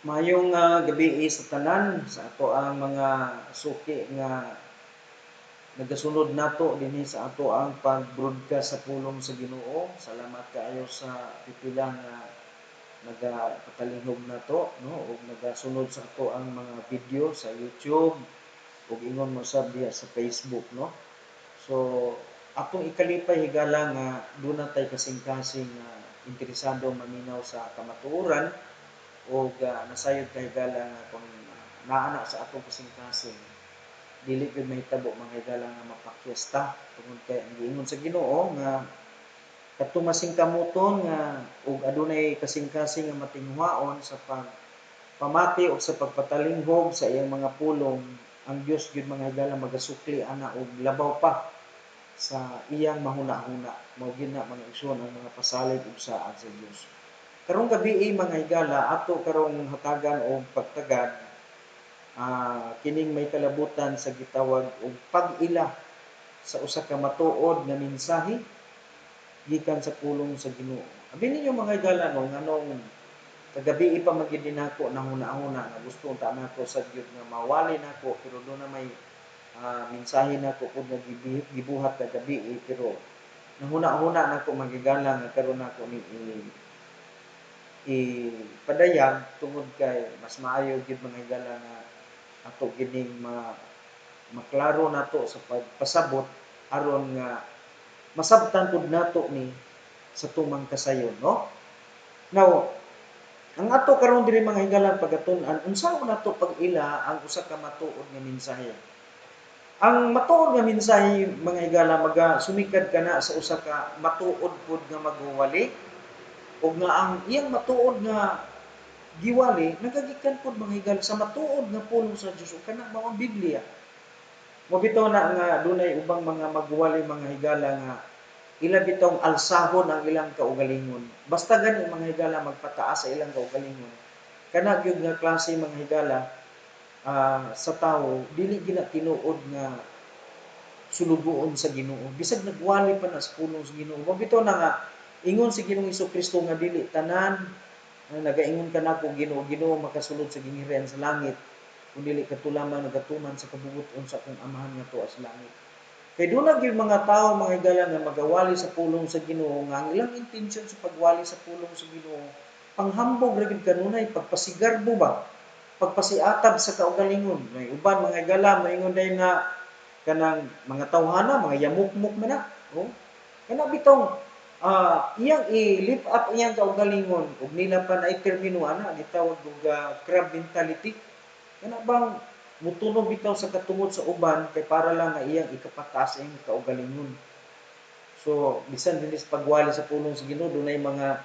Mayong gabi sa tanan sa ato ang mga suki nga nagasunod nato dinhi sa ato ang pag-broadcast sa pulong sa Ginoo. Salamat kaayo sa pipila nga nagapatalingog nato no ug nagasunod sa ato ang mga video sa YouTube ug ingon mo sab diha sa Facebook no. So atong ikalipay higala nga duna tay kasing-kasing interesado maminaw sa kamatuoran o nasayod kay higala nga kung naana sa atong kasing-kasing dili gyud mahitabo mga higala nga mapakyesta tungod kay ang giingon sa Ginoo nga kadto masingkamuton nga ug adunay kasing-kasing nga matinguhaon sa pagpamati o sa pagpatalinghog sa iyang mga pulong, ang Dios gyud mga higala magasukli ana og labaw pa sa iyang mahuna-huna. Mao gyud na mga igsoon ang mga pasalig ug saad sa Dios. Karong gabi mga higala ato karong hatagan og pagtagad kining may kalabutan sa gitawag og pag-ila sa usa ka matuod nga mensahe gikan sa pulong sa Ginoo. Abi ninyo mga higala no nganong kagabi pa magid nako nahuna-huna nga gusto ta nako sa Dios nga mawali nako pero do na may mensahe nako pud nga gibuhat kagabi pero nahuna-huna nako magigala nga karon nako ni ipadayag tungod kay mas maayo gid mga higala nga ato gining maklaro nato sa pagpasabot aron nga masabtan pud nato ni sa tumang kasayon no. Now ang ato karon diri mga higala pagatun-an unsaon nato pag-ila ang usa ka matuod nga mensahe. Ang matuod nga mensahe mga higala magasumikad kana sa usa ka matuod pud nga magwali ug nga ang iyang matuod nga giwali nagagikan pud mga higala sa matuod nga pulong sa Dios ug kana mao ang Biblia. Mabitaw na nga dunay ubang mga magwali mga higala nga ila bitong alsahon ang ilang kaugalingon. Basta gani mga higala magpataas sa ilang kaugalingon. Kana gyud nga klase mga higala sa tawo dili gina tinuod nga sulugoon sa Ginoo. Bisag nagwali pa na sa pulong sa Ginoo. Mabitaw na nga ingon si Ginoong Hesukristo nga dili tanan nagaingon ka nako Ginoo, Ginoo makasulod sa gingharian sa langit kun dili katulaman nagatuman sa kabubuton sa akong amahan nga tuwa sa langit. Kay doon na mga tao mga higala nga magawali sa pulong sa Ginoo nga ang ilang intensyon sa pagwali sa pulong sa Ginoo panghambog ra gid kanunay pagpasigarbo ba pagpasiatab sa kaugalingon. May uban mga higala moingon day na kanang mga tawhana mga yamukmok man na oh kana bitong iyang i-lift up iyang kaugalingon ug nila pa na termino ana gitawag og crab mentality kana bang mutunog bitaw sa katungod sa uban kay para lang nga iyang ikapataas iyang kaugalingon. So bisan dinhi sa pagwali sa pulong sa Ginoo dunay mga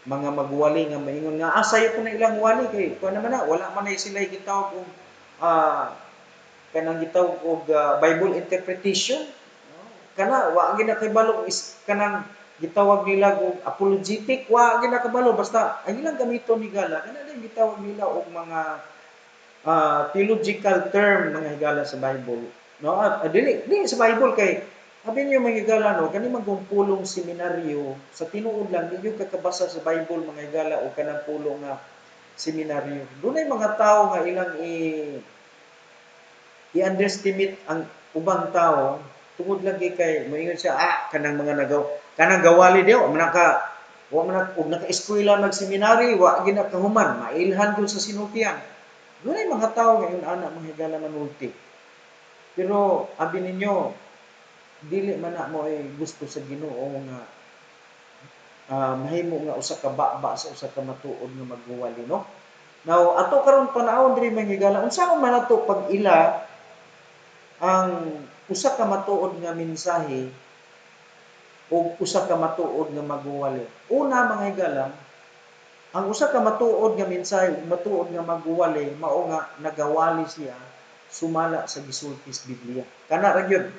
magwali nga maingon nga sayo ko na ilang wali kay kuan naman na wala man na sila gitawag og kanang gitawag og Bible interpretation kana wa gyud na kay balo is kanang gitawag nila og apologetic wa gyud na kabalo basta ang ilang gamiton ni gala kana din gitawag nila og mga theological term mga higala sa Bible no dili sa Bible kay abi niyo mga higala no kani magong pulong seminaryo sa tinuod lang di gyud kakabasa sa Bible mga higala og kanang pulong nga seminaryo dunay mga tawo nga ilang i-underestimate ang ubang tao tungod lagi kay moingon siya kanang mga kanang gawali diyo wa man og naka-eskwela nagseminary wa gyud kahuman mailhan gyud sa sinultian. Dunay mga tawo ngayon ana mga higala manulti. Pero abi ninyo dili man na mo ay gusto sa Ginoo nga mahimo nga usa ka baba sa usa ka matuod nga magwali no. Now ato karon panahon diri mga higala unsaon man nato pag-ila ang usa ka matuod nga mensahe o usa ka matuod nga magwali. Una mga higala ang usa ka matuod nga mensahe ug matuod nga magwali mao nga nagawali siya sumala sa gisultis Biblia. Kana ra gyud.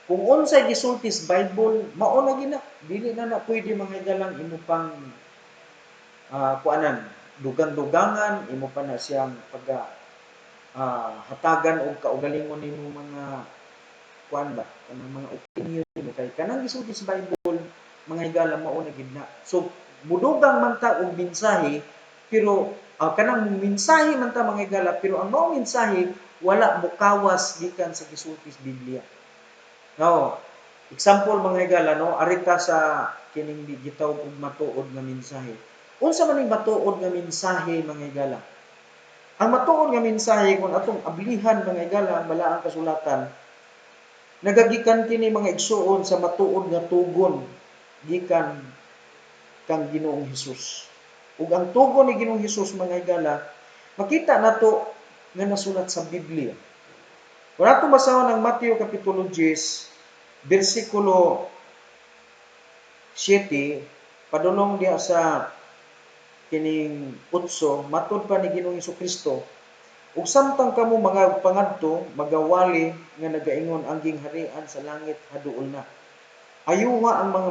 Kung unsay gisultis Bible mao na gina dili na pwede mga higalang imo pang kuanan dugang-dugangan imo pa na siyang hatagan og kaugalingon nimo mga kuan ba kanang mga opinion nimo kay kanang gisulti sa Bible mga higala mao na gid na. So mudugang man ta og mensahe pero kanang mensahe man ta mga higala, pero ang mao mensahe wala mukawas gikan sa gisulti sa Biblia. Now, example mga higala, no, arita sa kining gitawag og matuod nga mensahe. Unsa man ning matuod nga mensahe mga higala? Ang matuod nga mensahe kung atong ablihan mga higala ang balaang kasulatan, nagagikan kini mga igsuon sa matuod nga tugon gikan kang Ginoong Hesus. Ug ang tugon ni Ginoong Hesus mga higala, makita nato nga nasulat sa Biblia. Kung ato basahon ang Mateo kapitulo 10, bersikulo 7, padulong diha sa kining 8, matud pa ni Ginoong Hesukristo, ug samtang kamo mga pangadto, magawali nga nagaingon ang gingharian sa langit haduol na. Ayuha ang mga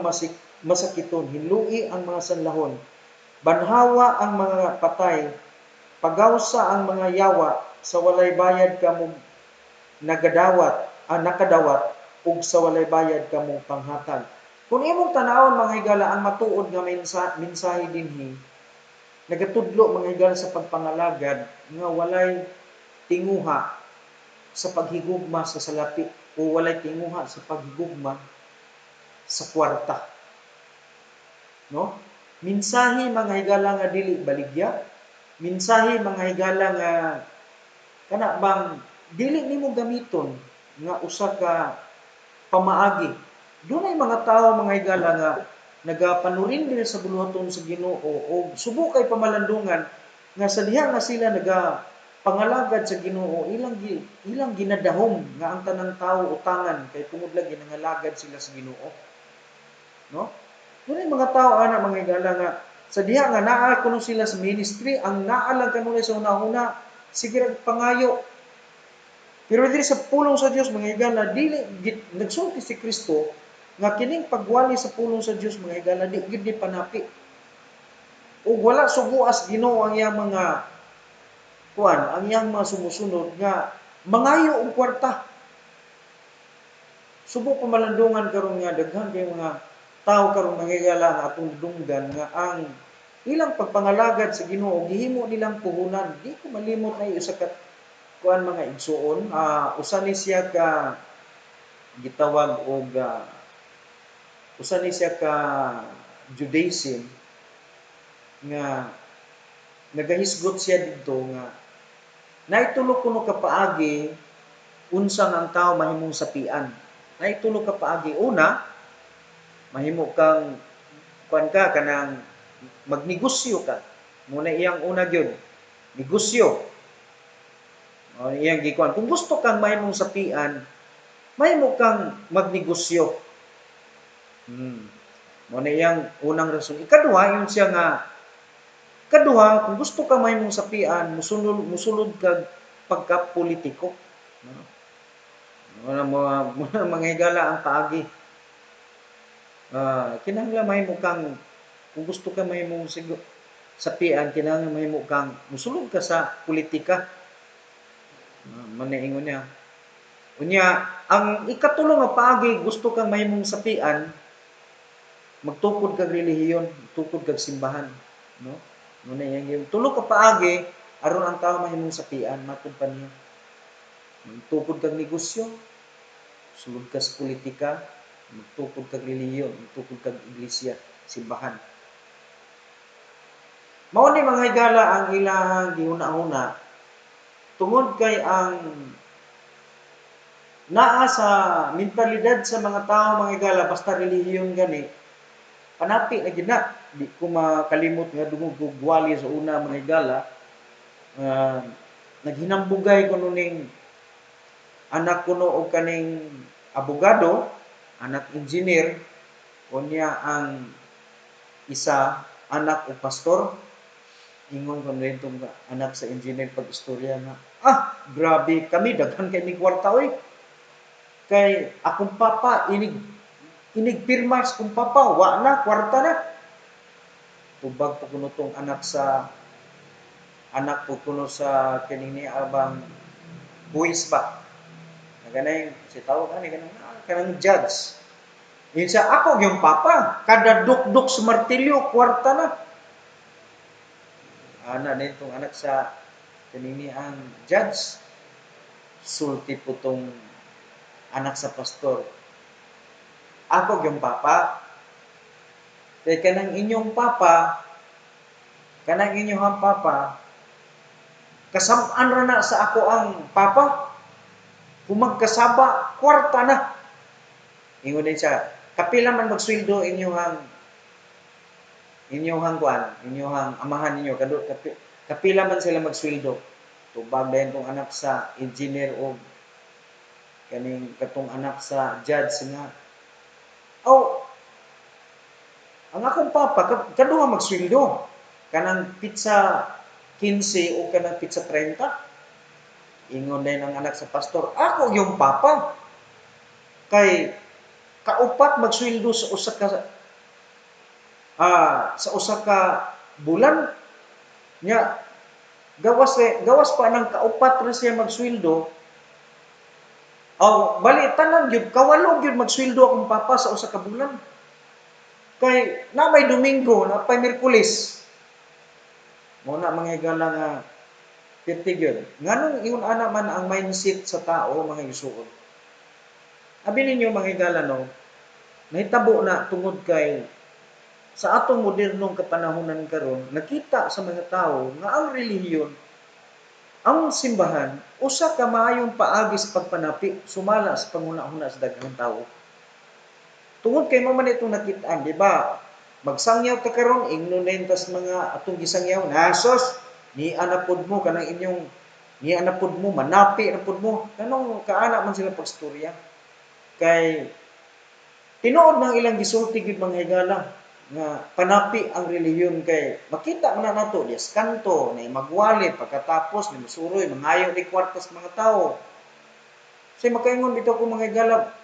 masakiton, hinlui ang mga sanlahon, banhawa ang mga patay, pagawsa ang mga yawa, sa walay bayad kamo nakadawat, ug sa walay bayad kamo panghatag. Kung imong tanawon mga higala ang matuod nga mensahe dinhi, nagatudlo mga higala sa pagpangalagad nga walay tinguha sa paghigugma sa salapi o walay tinguha sa paghigugma sa kwarta. No? Mensahe mga higala nga dili baligya, mensahe mga higala nga kana bang dili nimo gamiton nga usa ka pamaagi. Dunay mga tawo mga higala nga nagapanurin din sa buluhaton sa Ginoo o subo kay pamalandungan nga sa diha nga sila pangalagad sa Ginoo, ilang ginadahom nga ang tanang tawo utangan kay tungod lagi nangalagad sila sa Ginoo. No? Dunay mga tawo ana mga higala nga sa diha nga naa kuno sila sa ministry, ang naa lang kanunay sa una-una sige pangayo. Pero diri sa pulong sa Dios mga higala, dili nagsulti si Kristo nga kining pagwali sa pulong sa Dios mga higala di gid ni panapi. Ug wala suguas Ginoo ang iyang mga ang iyang mga sumusunod nga mangayo og kwarta. Subo pa malandungan karon nga daghan kay mga tao karon mga higala nga atong dunggan nga ang ilang pagpangalagad sa Ginoo gihimo nilang puhunan. Di ko malimot na usa ka mga igsuon, usa ni siya ka gitawag og usa ni siya ka Judaism nga nagahisgot siya didto nga naitulo kuno ka paagi unsa ang tao mahimong sapian. Naitulo ka paagi, una mahimo kang kanang magnegosyo ka. Muna iyang una gyud, negosyo. O iyang gikuan. Kung gusto kang mahimong sapian, mahimo kang magnegosyo. Muna iyang unang rason. Ikaduha, yun siya nga kung gusto ka mahimong sapian, musulod kag pagka-politiko. Mga higala ang paagi. Kinahanglan mahimo kang kung gusto ka mahimong sapian, kinahanglan mahimo kang musulod ka sa politika. Manaingon niya. Unya, ang ikatulo nga paagi gusto kang mahimong sapian, magtukod kag relihiyon, magtukod kag simbahan, no? Muna yang tulo ka paagi aron ang tawo mahimong sapian matud pa niya. Magtukod kag negosyo, sulod ka sa politika, magtukod kag relihiyon, magtukod kag iglesia, simbahan. Mao ni mga higala ang ilahang gihuna-huna tungod kay ang naa sa mentalidad sa mga tao mga higala basta relihiyon gani panapi na gid na. Di ko makalimot nga dungog og wali sa una mga higala, naghinambugay kuno ning anak kuno og kaning abogado, anak engineer, unya ang isa anak og pastor. Ingon ko nito nga anak sa engineer pag-istorya nga, grabe kami daghan kay mig kwarta oy. Kay akong papa inig pirma sa akong papa, wa na kwarta na. Tubag po kuno tong anak po kuno sa kining ni abang buwis ba. Ganay si tawag ani kanang judge. Yun siya, ako yung papa, kada duk-duk sa martilyo, kwarta na. Ana din tong anak sa kanini ang judge. Sulti po tong anak sa pastor. Ako yung papa. Kay kanang inyong papa, kanang inyong papa, kasab-an ra na sa ako ang papa. Kung magkasaba, kwarta na. Ingon din siya, kapila man magsweldo inyong kuan, inyong amahan ninyo, kapila man sila magsweldo. Tubag dayon tong anak sa engineer o kaning katong anak sa judge nga, oh, ang akong papa, kaduha magsweldo. Kanang pizza 15 o kanang pizza 30. Ingon din ang anak sa pastor, ako yung papa. Kay kaupat magsweldo sa usa ka bulan nya gawas pa ng kaupat na siya magsweldo. Bali tanan gyud kawalo gyud magsweldo akong papa sa usa ka bulan. Kay na may Domingo, na pay Miyerkules. Mo na mga higala nga perti gyud. Nganong ingon ana man ang mindset sa tao mga igsuon. Abi ninyo mga higala no, nahitabo na tungod kay sa atong modernong kapanahonan karon, nakita sa mga tao nga ang relihiyon, ang simbahan, usa ka maayong paagi sa pagpanapi, sumala sa panguna-una sa daghang tao. Tungod kay mo man itong nakitaan, di ba? Magsangyaw ta karon, ignonen tas mga atong gisangyaw, nasos, ni anapod mo kanang inyong ni anapod mo, manapi anapod mo. Kanong kaana man sila pagstorya. Kay tinuod ng ilang gisulti gid mga higala nga panapi ang relihiyon kay makita man nato Dios kanto na magwali pagkatapos ni masuroy mangayo ni kwartas mga tao. Say makaingon dito ko mga higala,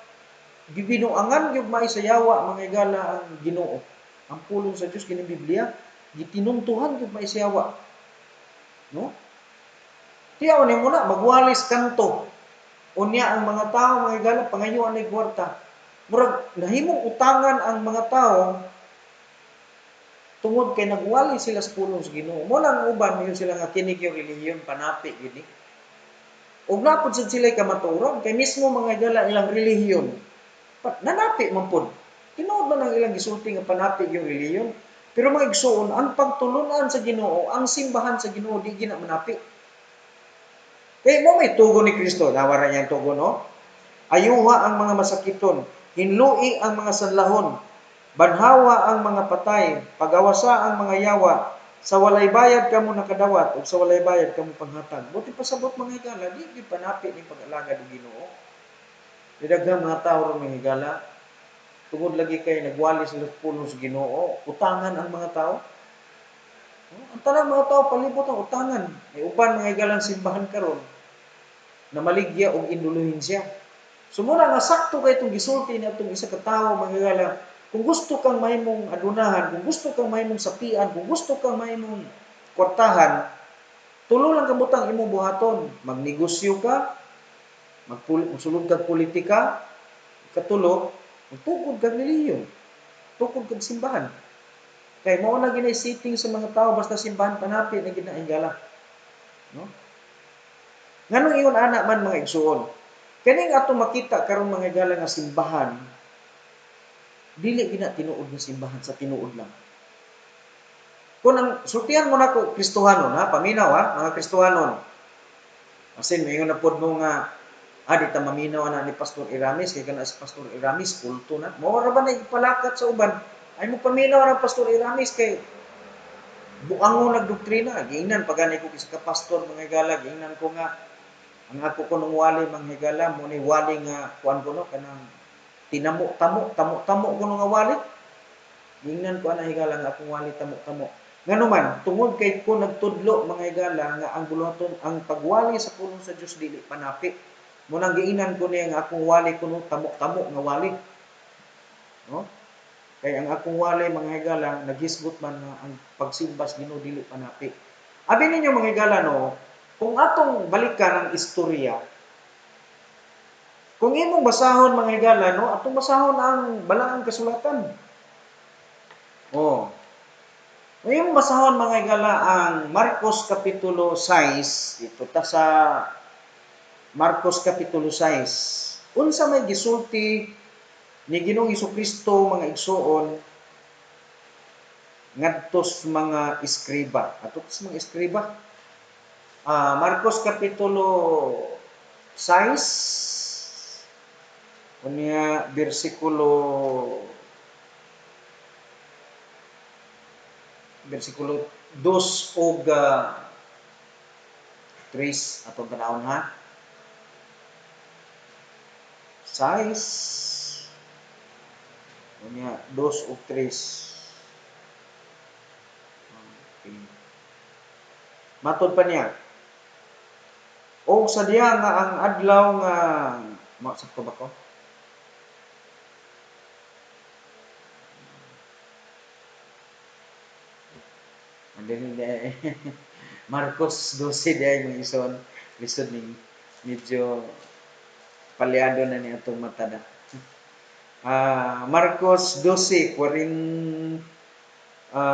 gibinuangan gyud maisayawa mga higala ang Ginoo. Ang pulong sa Dios kining Biblia gitinuntuhan gyud maisayawa. No? Tiyaw ni mo na magwalis kanto. Unya ang mga tao mga higala pangayuan ni kwarta. Murag nahimong utangan ang mga tao tungod kay nagwali sila sa pulong sa Ginoo. Mo lang uban yun sila nga kinig yung relihiyon panapi gini. Ug napud sad sila kamatuoran kay mismo mga higala ilang relihiyon nanapi man pud. Tinuod man ang ilang gisulti nga panapi yung relihiyon. Pero mga igsuon, ang pagtulunan sa Ginoo, ang simbahan sa Ginoo di gina manapi. Kay mo may tugon ni Kristo, nawara niya ang tugon no? Ayuha ang mga masakiton, hinlui ang mga sanlahon, banhawa ang mga patay, pagawasa ang mga yawa, sa walay bayad kamo nakadawat, ug sa walay bayad kamo panghatag. Buti pasabot mga higala, di gyud panapi ni pag-alagad ng Ginoo. Daghang mga tawo ron mga higala, tungod lagi kay nagwali sila sa pulong sa Ginoo, utangan ang mga tao. Ang tanang mga tao palibot ang utangan. May uban mga higalang simbahan karon na maligya og indulhensya. Sumuna nga sakto kay itong gisulti na itong isa ka tawo mga higala, kung gusto kang mahimong adunahan, kung gusto kang mahimong sapian, kung gusto kang mahimong kwartahan, tulo lang kabutang imong buhaton. Magnegosyo ka, magsulod kag politika, katulo, magtukod kag relihiyon, tukod kag simbahan. Kay mao na ginay setting sa mga tao basta simbahan panapi na ginahigala. No? Nganong ingon ana man mga igsuon? Kaning ato makita karon mga higala nga simbahan, dili gina tinuod nga simbahan sa tinuod lang. Kung ang sultihan mo nako Kristohanon ha, paminaw ha, mga Kristohanon. Asin mayon na pod mo nga di ta maminaw ana ni Pastor Iramis kay kana si Pastor Iramis kulto na. Mao ra ba na ipalakat sa uban? Ay mo paminaw na Pastor Iramis kay buangon nagdoktrina. Giingnan pagani ko sa pastor mga higala, giingnan ko nga ang ako ko nung wali mga higala mo ni wali nga kuan ko no kanang tamo ko nga wali. Giingnan ko ana higala nga akong wali tamo. Ngano man tungod kay ko nagtudlo mga higala nga ang buluhaton ang pagwali sa pulong sa Dios dili panapi. Mo nang giingnan ko niya nga akong wali kuno tamo nga wali. No? Kay ang akong wali mga higala naghisgot man nga ang pagsimbas Ginoo dili panapi. Abi ninyo mga higala no, kung atong balikan ang istorya, kung imong basahon mga higala no, atong basahon ang balaang kasulatan. Oh. Ngayong basahon mga igala ang Marcos Kapitulo 6, dito ta sa Marcos Kapitulo 6. Unsa may gisulti ni Ginoong Hesukristo mga igsuon ngadto sa mga eskriba. Ato sa mga eskriba. Marcos Kapitulo 6, unya versikulo 2 ug 3 atong tanawon ha. 6 unya 2 ug 3. Okay. Matod pa niya. O sa diya nga ang adlaw nga sakto ba ko? Marcos 12 diay mga ison. Lisod ning medyo palyado na ni atong matada. Marcos 12,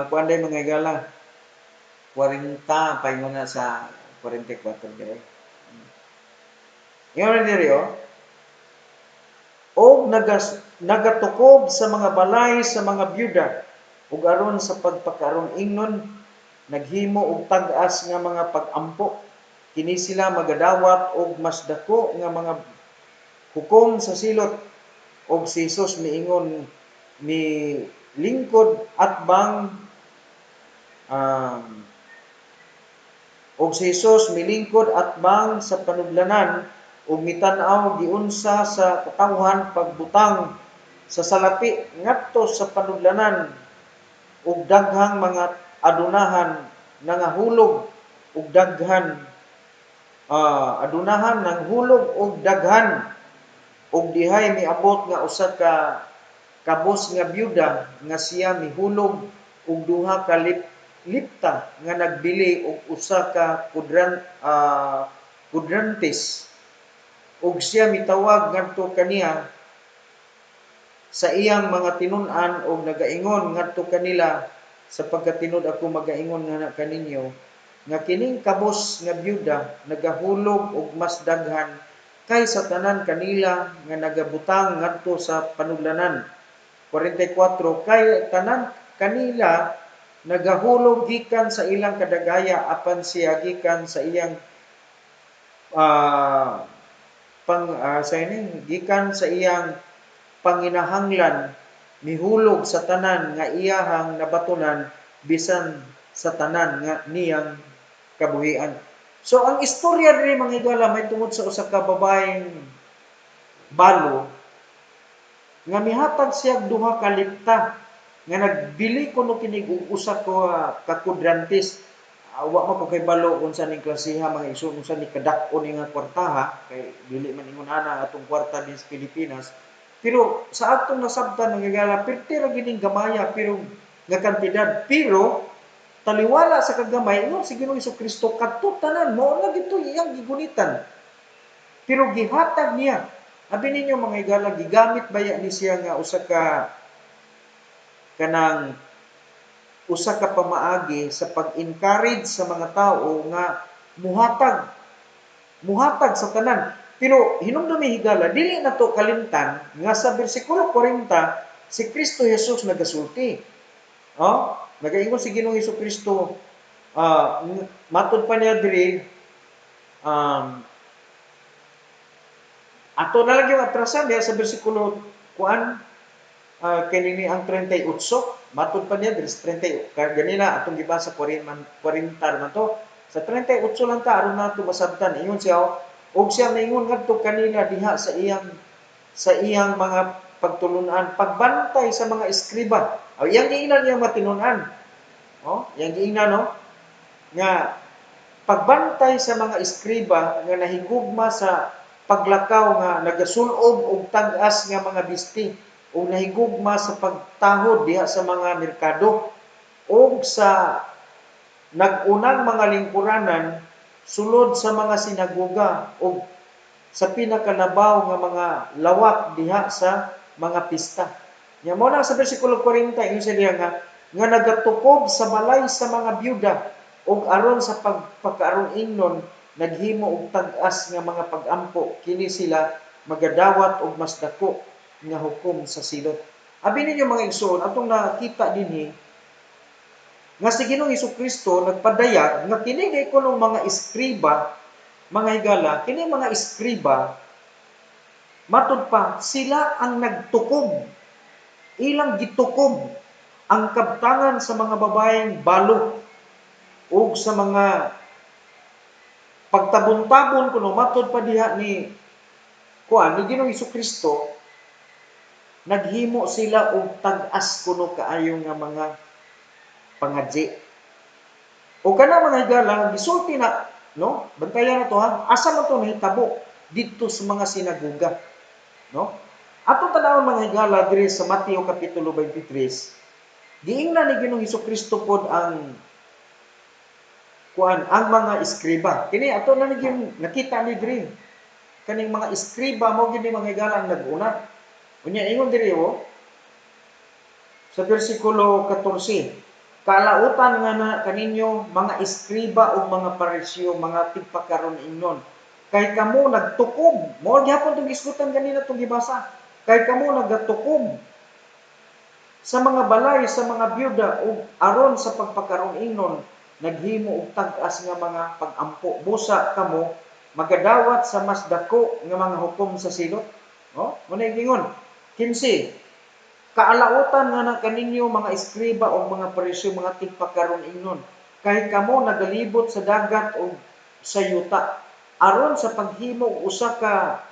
kuanday mga igala. 40 paingon na sa 44 diay. Ngayon diri o nagatukob sa mga balay sa mga byuda ug aron sa pagpakaron ingnon naghimo og tag-as nga mga pag-ampo. Kini sila magadawat og mas dako nga mga hukom sa silot og si Jesus miingon ni lingkod atbang og si Jesus milingkod atbang sa panudlanan ug mitan-aw giunsa sa katawhan pagbutang sa salapi ngadto sa panudlanan ug daghang mga adunahan nangahulog ug daghan adunahan ng hulog ug daghan ug dihay miabot nga usa ka kabus nga byuda nga siya mihulog og duha ka lipta nga nagbili og usa ka kudrantes ug siya mitawag ngadto kaniya sa iyang mga tinun-an og nagaingon ngadto kanila sapagkat tinud ako magaingon nga kaninyo nga kining kabus nga byuda nagahulog og mas daghan kaysa tanan kanila nga nagabutang ngadto sa panudlanan. 44 kay tanan kanila nagahulog gikan sa ilang kadagaya apan siya gikan sa iyang gikan sa iyang panginahanglan mihulog sa tanan nga iyahang nabatunan bisan sa tanan nga niyang kabuhian. So ang istorya diri mga igala may tungod sa usa ka babaeng balo nga mihatag siya duha ka lipta nga nagbili kuno kini og usa ka kudrantes. Wa man ko kay balo unsa ning klasiha mga igsoon unsa ni kadak-o ni nga kwartaha kay dili man ingon ana atong kwarta din sa Pilipinas. Pero sa atong nasabtan mga igala perti ra gining gamaya pero nga kantidad pero taliwala sa kagamay ingon si Ginoong Hesukristo kadto tanan mao na gito iyang gigunitan. Pero gihatag niya. Abi ninyo mga igala gigamit baya ni siya nga usa ka pamaagi sa pag-encourage sa mga tao nga muhatag sa tanan. Pero hinumdumi higala dili nato kalimtan nga sa bersikulo 40 si Kristo Jesus nagasulti. Nagaingon si Ginoong Hesukristo matud pa niya diri ato na lang yung atrasan diya sa bersikulo kanini ang 38 matud pa niya diri sa 30 ganina atong gibasa 40 man to sa 38 lang ta aron nato masabtan ingon siya og siya maingon ngadto kanila diha sa iyang mga pagtulunan pagbantay sa mga eskriba yang giingnan niya matinun-an yang giingnan nga pagbantay sa mga eskriba nga nahigugma sa paglakaw nga nagasul-ob og tag-as nga mga bisti o nahigugma sa pagtahod diha sa mga merkado o sa nagunang mga lingkuranan sulod sa mga sinagoga o sa pinakalabaw nga mga lawak diha sa mga pista. Nya mo na sa bersikulo 40 ingon siya diha nga nga nagatukob sa balay sa mga byuda ug aron sa pagpakaroon ingnon naghimo og tag-as nga mga pag-ampo kini sila magadawat og mas dako nga hukom sa silot. Abi ninyo mga igsoon, atong nakita dinhi nga si Ginoong Hesukristo nagpadayag nga kini day kunong mga iskriba, mga higala, kini mga iskriba matud pa sila ang nagtukob, ilang gitukob ang kabtangan sa mga babaeng balo o sa mga pagtabon-tabon kuno matud pa diha ni Ginoong Hesukristo, naghimo sila og tag-as kuno kaayo nga mga pangadji. O kana mga higala gisulti na, no? Bantayan na to ha. Asa man to nahitabo didto sa mga sinagoga, no? Atong tanawon mga higala diri sa Mateo kapitulo 23, giingnan ni Ginoong Hesukristo pod ang mga iskriba. Kini ato na naging nakita ni diri. Kaning mga iskriba mo gid mga higala ang nag-una. Unya ingon diri sa bersikulo 14, kalautan nga na kaninyo mga iskriba o mga parisyo, mga tigpakaron ingnon. Kay kamo nagtukob, mo gyapon tong isgutan ganina tong gibasa. Kay kamo nagatukob sa mga balay sa mga byuda ug aron sa pagpakaron ingnon naghimo og tag-as nga mga pag-ampo. Busa kamo magadawat sa mas dako nga mga hukom sa silot. No? Muna gingon. 15, kaalautan nga na kaninyo mga iskriba o mga parisyo, mga tigpakaron ingnon. Kay kamo nagalibot sa dagat o sa yuta aron sa paghimo og usa ka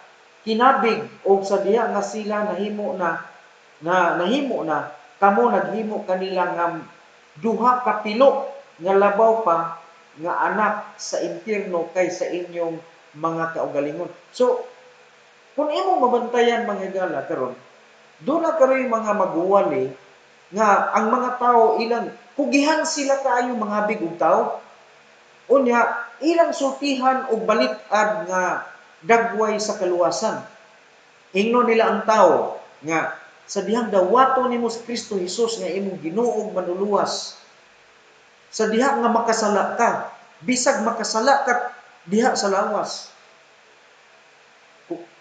kinabig o sa diha nga sila nahimo na kamo naghimo kanila nga duha ka pilo nga labaw pa nga anak sa impyerno kaysa inyong mga kaugalingon. So, kung imong mabantayan mga higala karon, doon na karoy mga maguwali nga ang mga tao ilang kugihan sila kaayo mga big og tao. Unya ilang sultihan og balit-ad nga dagway sa kaluwasan. Ingnon nila ang tao nga sa dihang dawaton nimo si Kristo Hesus nga imong Ginoo ug manuluwas. Sa diha nga makasala ka, bisag makasala ka diha sa lawas.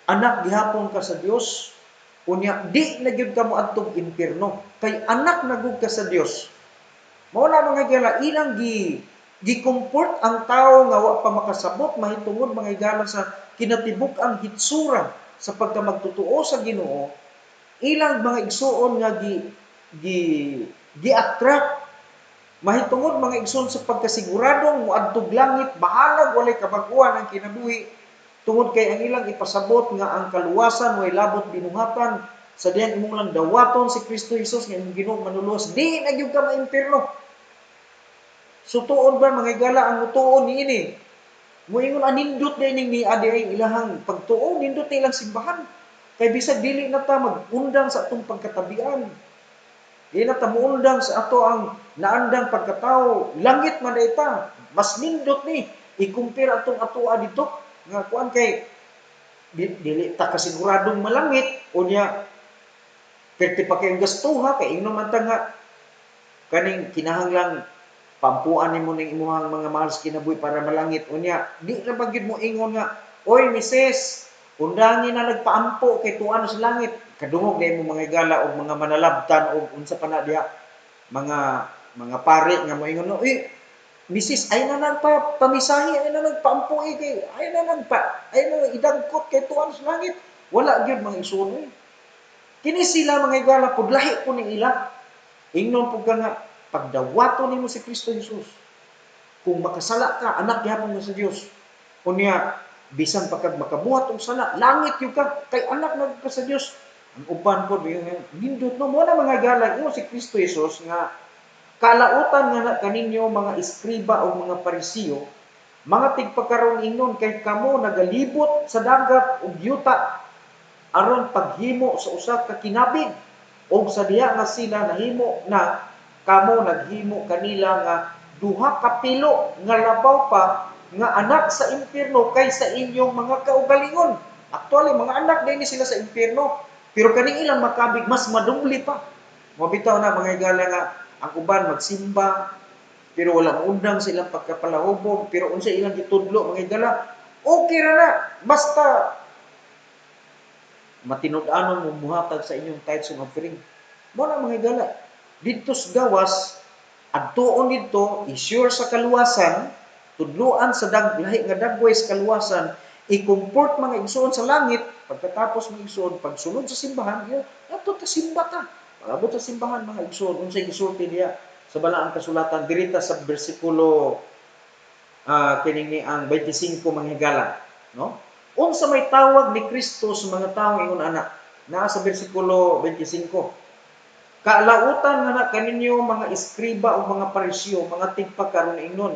Anak gihapon ka sa Dios, unya di na gyud ka moadtog impierno kay anak na gud ka sa Dios. Mao na mga higala ilang gi-comfort ang tao nga wa pa makasabot mahitungod mga higala sa kinatibuk-ang hitsura sa pagkamagtotoo sa Ginoo. Ilang mga igsuon nga gi-attract mahitungod mga igsoon sa pagkasiguradong moadtog langit, bahalag walay kabag-uhan ang kinabuhi tungod kay ang ilang ipasabot nga ang kaluwasan way labot binuhatan sa diyan imong lang dawaton si Kristo Hesus nga imong Ginoo manuluwas, di na gyud ka maimpierno. So tuon ba mga higala ang mutuon niini? Moingon anindot dining ni adi ay ilahang pagtuo, nindot ilang simbahan. Kay bisag dili na ta magundang sa atong pagkatabian. Di na ta muundang sa ato ang naandang pagkatao. Langit man dayta, mas nindot ni ikumpir atong atoa dito nga kuan kay dili ta kasiguradong malangit unya perti pa kay gastuha kay ingnon man ta nga kaning kinahanglang pampuan nimo ning imong mga mahal sa kinabuhi para malangit unya di na ba gyud mo ingon nga oy misis undangin na nagpaampo kay tuan sa langit kadungog na imong mga higala og mga manalabtan og unsa pa na diha mga pari nga moingon no misis ay na nagpamisahi ay na nagpaampo kay ay na idagkot kay tuan sa langit wala gyud mga igsoon kini sila mga higala pud lahi po ning ila ingnon pud ka nga pagdawaton nimo si Kristo Jesus kung makasala ka anak gyapon sa Dios unya bisan pa kag makabuhat og sala langit gyud ka kay anak na ka sa Dios ang uban pod nindot no mo na mga higala imo si Kristo Jesus nga kalautan nga na kaninyo mga iskriba o mga parisiyo, mga tigpakaron ingnon kay kamo nagalibot sa dagat ug yuta aron paghimo sa usa ka kinabig ug sa diha nga sila nahimo na kamo naghimo kanila nga duha ka pilo nga labaw pa nga anak sa impierno kaysa inyong mga kaugalingon. Actually, mga anak din sila sa impierno. Pero kaning ilang makabig mas madumli pa. Mabitaw na mga higala nga ang uban magsimba, pero wala undang sa ilang pagkapalahubog, pero unsa ilang gitudlo mga higala, okay ra na, basta matinud-anon mo muhatag sa inyong tithes and offering. Mo na mga higala, dito sa gawas, adtuon dito, isure sa kaluwasan, tudluan sa lahi nga dagway sa kaluwasan, i-comport mga igsoon sa langit, pagkatapos mga igsoon, pagsunod sa simbahan, ato ta simba ta. Pag-abot sa simbahan mga igsoon, unsay gisulti niya sa balaang kasulatan, dirita sa bersikulo kining ni ang 25 mga higala, no? Unsa may tawag ni Kristo sa mga tawo ingon ana, naa sa bersikulo 25. Kalautan nga na kaninyo mga iskriba o mga parisyo, mga tigpakaron ingnon.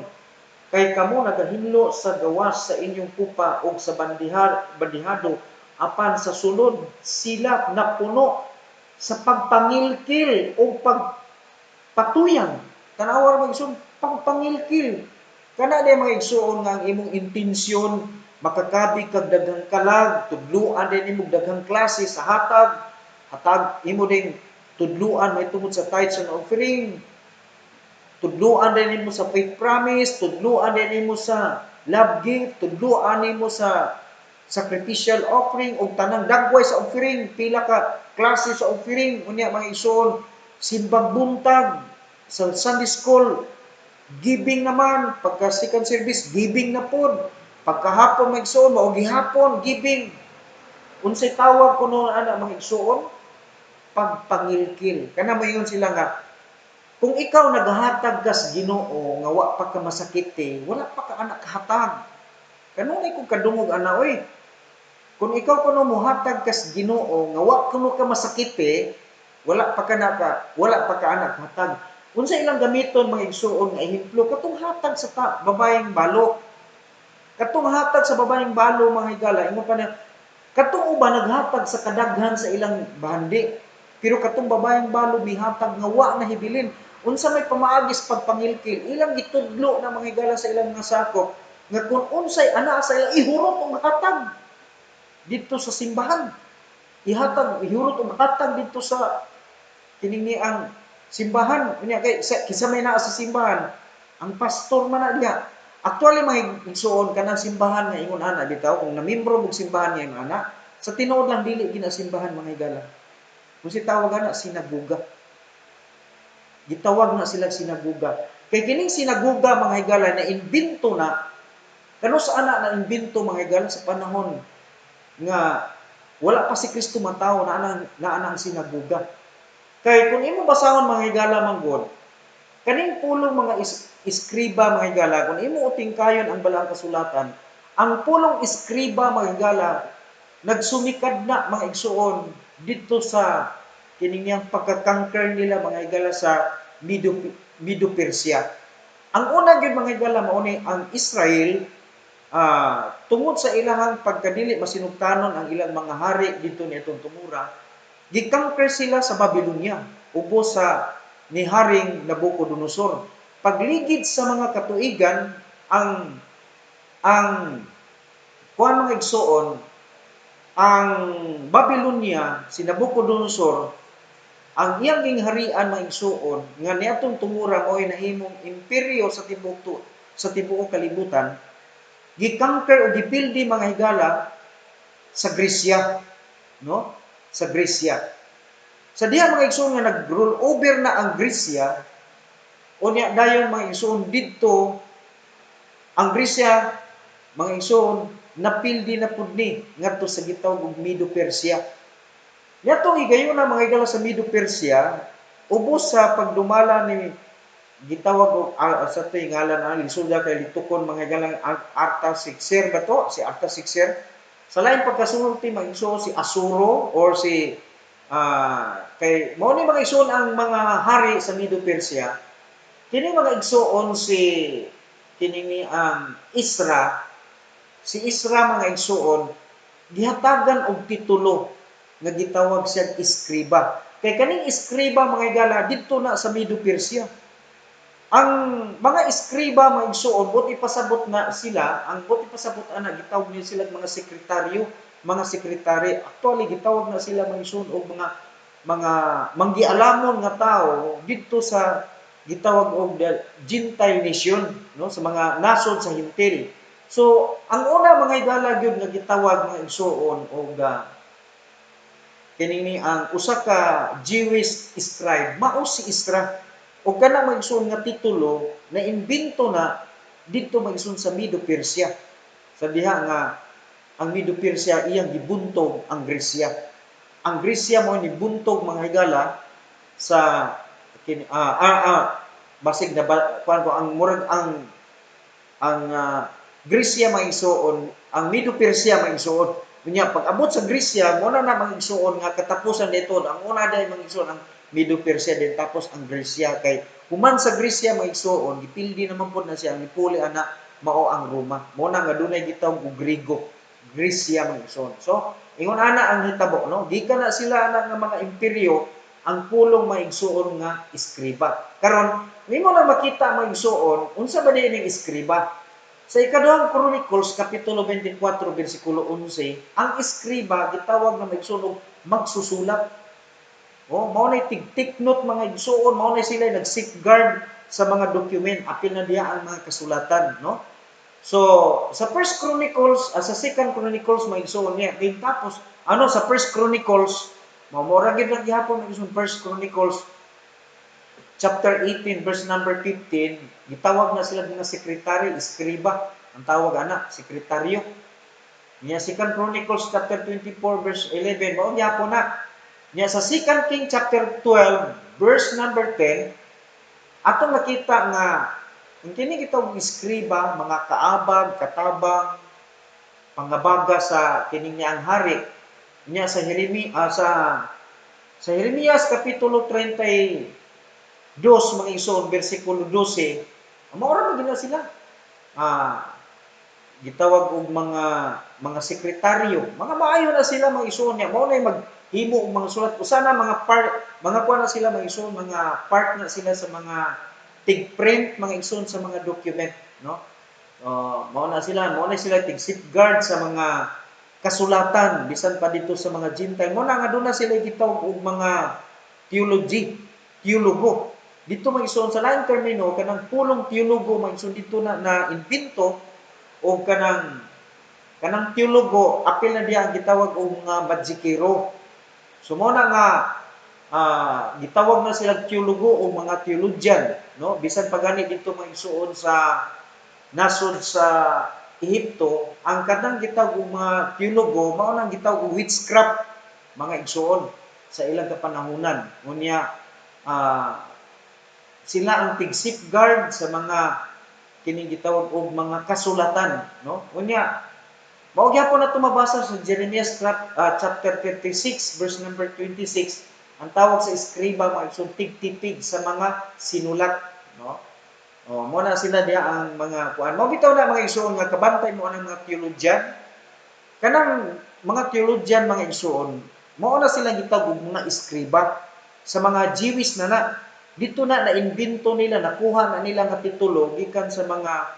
Kay kamo nagahinlo sa gawas sa inyong pupa o sa bandihado, apan sa sulod sila napuno sa pagpangilkil o pagpatuyang. Tanawa mga igsoon, pagpangilkil. Kana day mga igsoon nga ang imong intensyon makakabi kag daghang kalag, tudluan din imong daghang klase sa hatag imo ding tudluan may tungod sa tithes and offering, tudluan din nimo sa faith promise, tudluan din nimo sa love gift, tudluan nimo sa sacrificial offering ug tanang dagway sa offering, pila ka klase sa offering unya mga igsoon, simbang buntag sa Sunday school, giving naman, pagka second service, giving na pod. Pagkahapon mga igsoon, mao gihapon, giving. Unsay tawag kuno ana mga igsoon? Pagpangilkil. Kana moingon sila nga, kung ikaw naghatag kas Ginoo nga wa pa ka masakiti, wala pa ka anak hatag. Kanunay kung kadungog ana oy. Kung ikaw kuno mohatag kas Ginoo nga wa kuno ka masakiti, wala pa ka anak hatag. Unsa ilang gamiton mga igsuon nga ehemplo katong hatag sa babaeng balo. Katong hatag sa babaeng balo mga higala, ingon pa na katong uban naghatag sa kadaghan sa ilang bahandi. Pero katong babaeng balo mihatag nga wa na hibilin. Unsa may pamaagis pagpangilkil, ilang gitudlo na mga higala sa ilang mga sakop nga kung unsay ana sa ilang ihurot og hatag dito sa simbahan. Ihurot og hatag dito sa kining ang simbahan. Unya kay kisa may naa sa simbahan, ang pastor man na diha. Actually mga igsuon kanang simbahan nga ingon ana bitaw kung namembro og simbahan nga ingon ana, sa tinuod lang dili gina simbahan mga higala. Kung si tawag ana sinaguga. Gitawag na sila sinaguga. Kay kining sinaguga mga higala na imbento na kano sa ana na imbento mga higala sa panahon nga wala pa si Kristo matawo na anang sinaguga. Kay kung imo basahon mga higala manggod, kaning pulong mga iskriba mga higala, kung imo utingkayon ang balaang kasulatan, ang pulong iskriba mga higala nagsumikad na mga igsuon dito sa kining yang pagka-conquer nila mga higala sa Medo Persia. Ang una gyud mga higala mao ni ang Israel, tungod sa ilahang pagkadili masinugtanon ang ilang mga hari dito niadtong tumura, gi-conquer sila sa Babylonia ubos sa ni Haring Nabucodonosor. Pagligid sa mga katuigan, ang kuan mga igsoon, ang Babylonia, si Nabucodonosor, ang iyang gingharian mga igsoon, nga niadtong tumura mo'y nahimong imperyo sa tibuok kalibutan, gi-conquer o gipildi mga higala sa Gresya, no? Sa Gresya. Sa diha mga igsoon nga nag-rule over na ang Gresya, unya dayon mga igsoon didto ang Gresya mga igsoon napildi na pud ni ngadto sa gitawag og Medo Persia. Yatong higayon na mga higala sa Medo Persia ubos sa pagdumala ni gitawag og sa toy ngalan ang lisulda kay litukon mga higala Artaxerxes ba to? Si Artaxerxes. Sa lain pagkasulti mga igsoon si Asuro or si kay mao ni mga igsoon ang mga hari sa Medo Persia. Kini mga igsoon kini ni ang Isra, si Isra mga igsoon gihatagan og titulo nga gitawag siya iskriba. Kay kaning iskriba mga higala didto na sa Medo Persia. Ang mga iskriba mga igsoon bot ipasabot na sila, ang bot ipasabot ana gitawag nila sila mga sekretaryo, mga sekretary. Actually gitawag na sila mga igsoon og mga manggialamon nga tao didto sa gitawag og the Gentile nation, no, sa mga nasod sa Hintil. So ang una mga higala gyud nga gitawag mga igsoon og kining ang usa ka Jewish scribe mao si Isra, o kana magsun nga titulo na imbento na didto magsun sa Medo Persia, sa diha nga ang Medo Persia iyang gibuntog ang Gresya. Ang Gresya mo ni buntog mga higala sa basig na kuan ko ang murag ang Gresya maigsuon, ang Medo Persia maigsuon. Unya pag abot sa Gresya mo na maigsuon nga katapusan dito, ang una day maigsuon ang Medo Persia din tapos ang Gresya, kay human sa Gresya maigsuon gipildi naman pud na siya ang nipuli ana mao ang Roma. Mo na nga dunay gitawag og Grigo. Gresya maigsuon. So ingon ana ang hitabo, no? Gikan na sila ana nga mga imperyo ang pulong maigsuon nga iskriba. Karon nimo na makita maigsuon unsa ba diin ang iskriba? Sa ikaduhang Chronicles, Kapitulo 24, versikulo 11, ang iskriba, gitawag na maigsuon magsusulat. O, mao na tig-take-note mga igsuon, mao na sila nag-safeguard sa mga document, apil na diya ang mga kasulatan, no? So, sa First Chronicles, sa Second Chronicles, maigsuon niya. Din tapos, ano, sa First Chronicles, mamora gid lang gihapon maigsuon First Chronicles, chapter 18 verse number 15, gitawag na sila mga sekretary, iskriba, ang tawag ana, sekretaryo. Niya Second Chronicles chapter 24 verse 11, mao gyapon na. Niya sa Second King chapter 12 verse number 10, atong nakita nga ang kini gitawag iskriba, mga kaabag, katabang, pangabaga sa kining niya ang hari. Niya sa Jeremias kapitulo 2 mga igsoon bersikulo 12, maura man gina sila. Gitawag og mga sekretaryo, mga maayo na sila mga igsoon niya. Mao na maghimo og mga sulat. Usa na mga kuan na sila mga igsoon, mga part na sila sa mga tig-print mga igsoon sa mga document, no? Mao na sila tig-safeguard sa mga kasulatan bisan pa dito sa mga Gentile. Mao na nga doon na sila gitawag og mga teologo. Dito maigsoon sa laing termino kanang pulong teologo maigsoon dito na invento o kanang teologo apil na diya ang gitawag og mga magikero. So mo na nga gitawag na sila teologo o mga theologian, no? Bisan pa gani dito maigsuon sa nasod sa Ehipto, ang kanang gitawag og mga teologo mao nang gitawag og witchcraft mga igsuon sa ilang kapanahunan. Unya sila ang tig-safeguard sa mga kining gitawag og mga kasulatan, no? Unya mao gyapon nato mabasa sa Jeremias chapter 36 verse number 26, ang tawag sa iskriba maigsoon tig-tipig sa mga sinulat, no? Mo na sila diya ang mga kuan. Mao bitaw na mga igsoon nga kabantay mo ang mga teologian. Kanang mga teologian mga igsoon, mao na sila gitawag og mga iskriba sa mga Jewish na dito na naimbento nila, nakuha na nila nga titulo gikan sa mga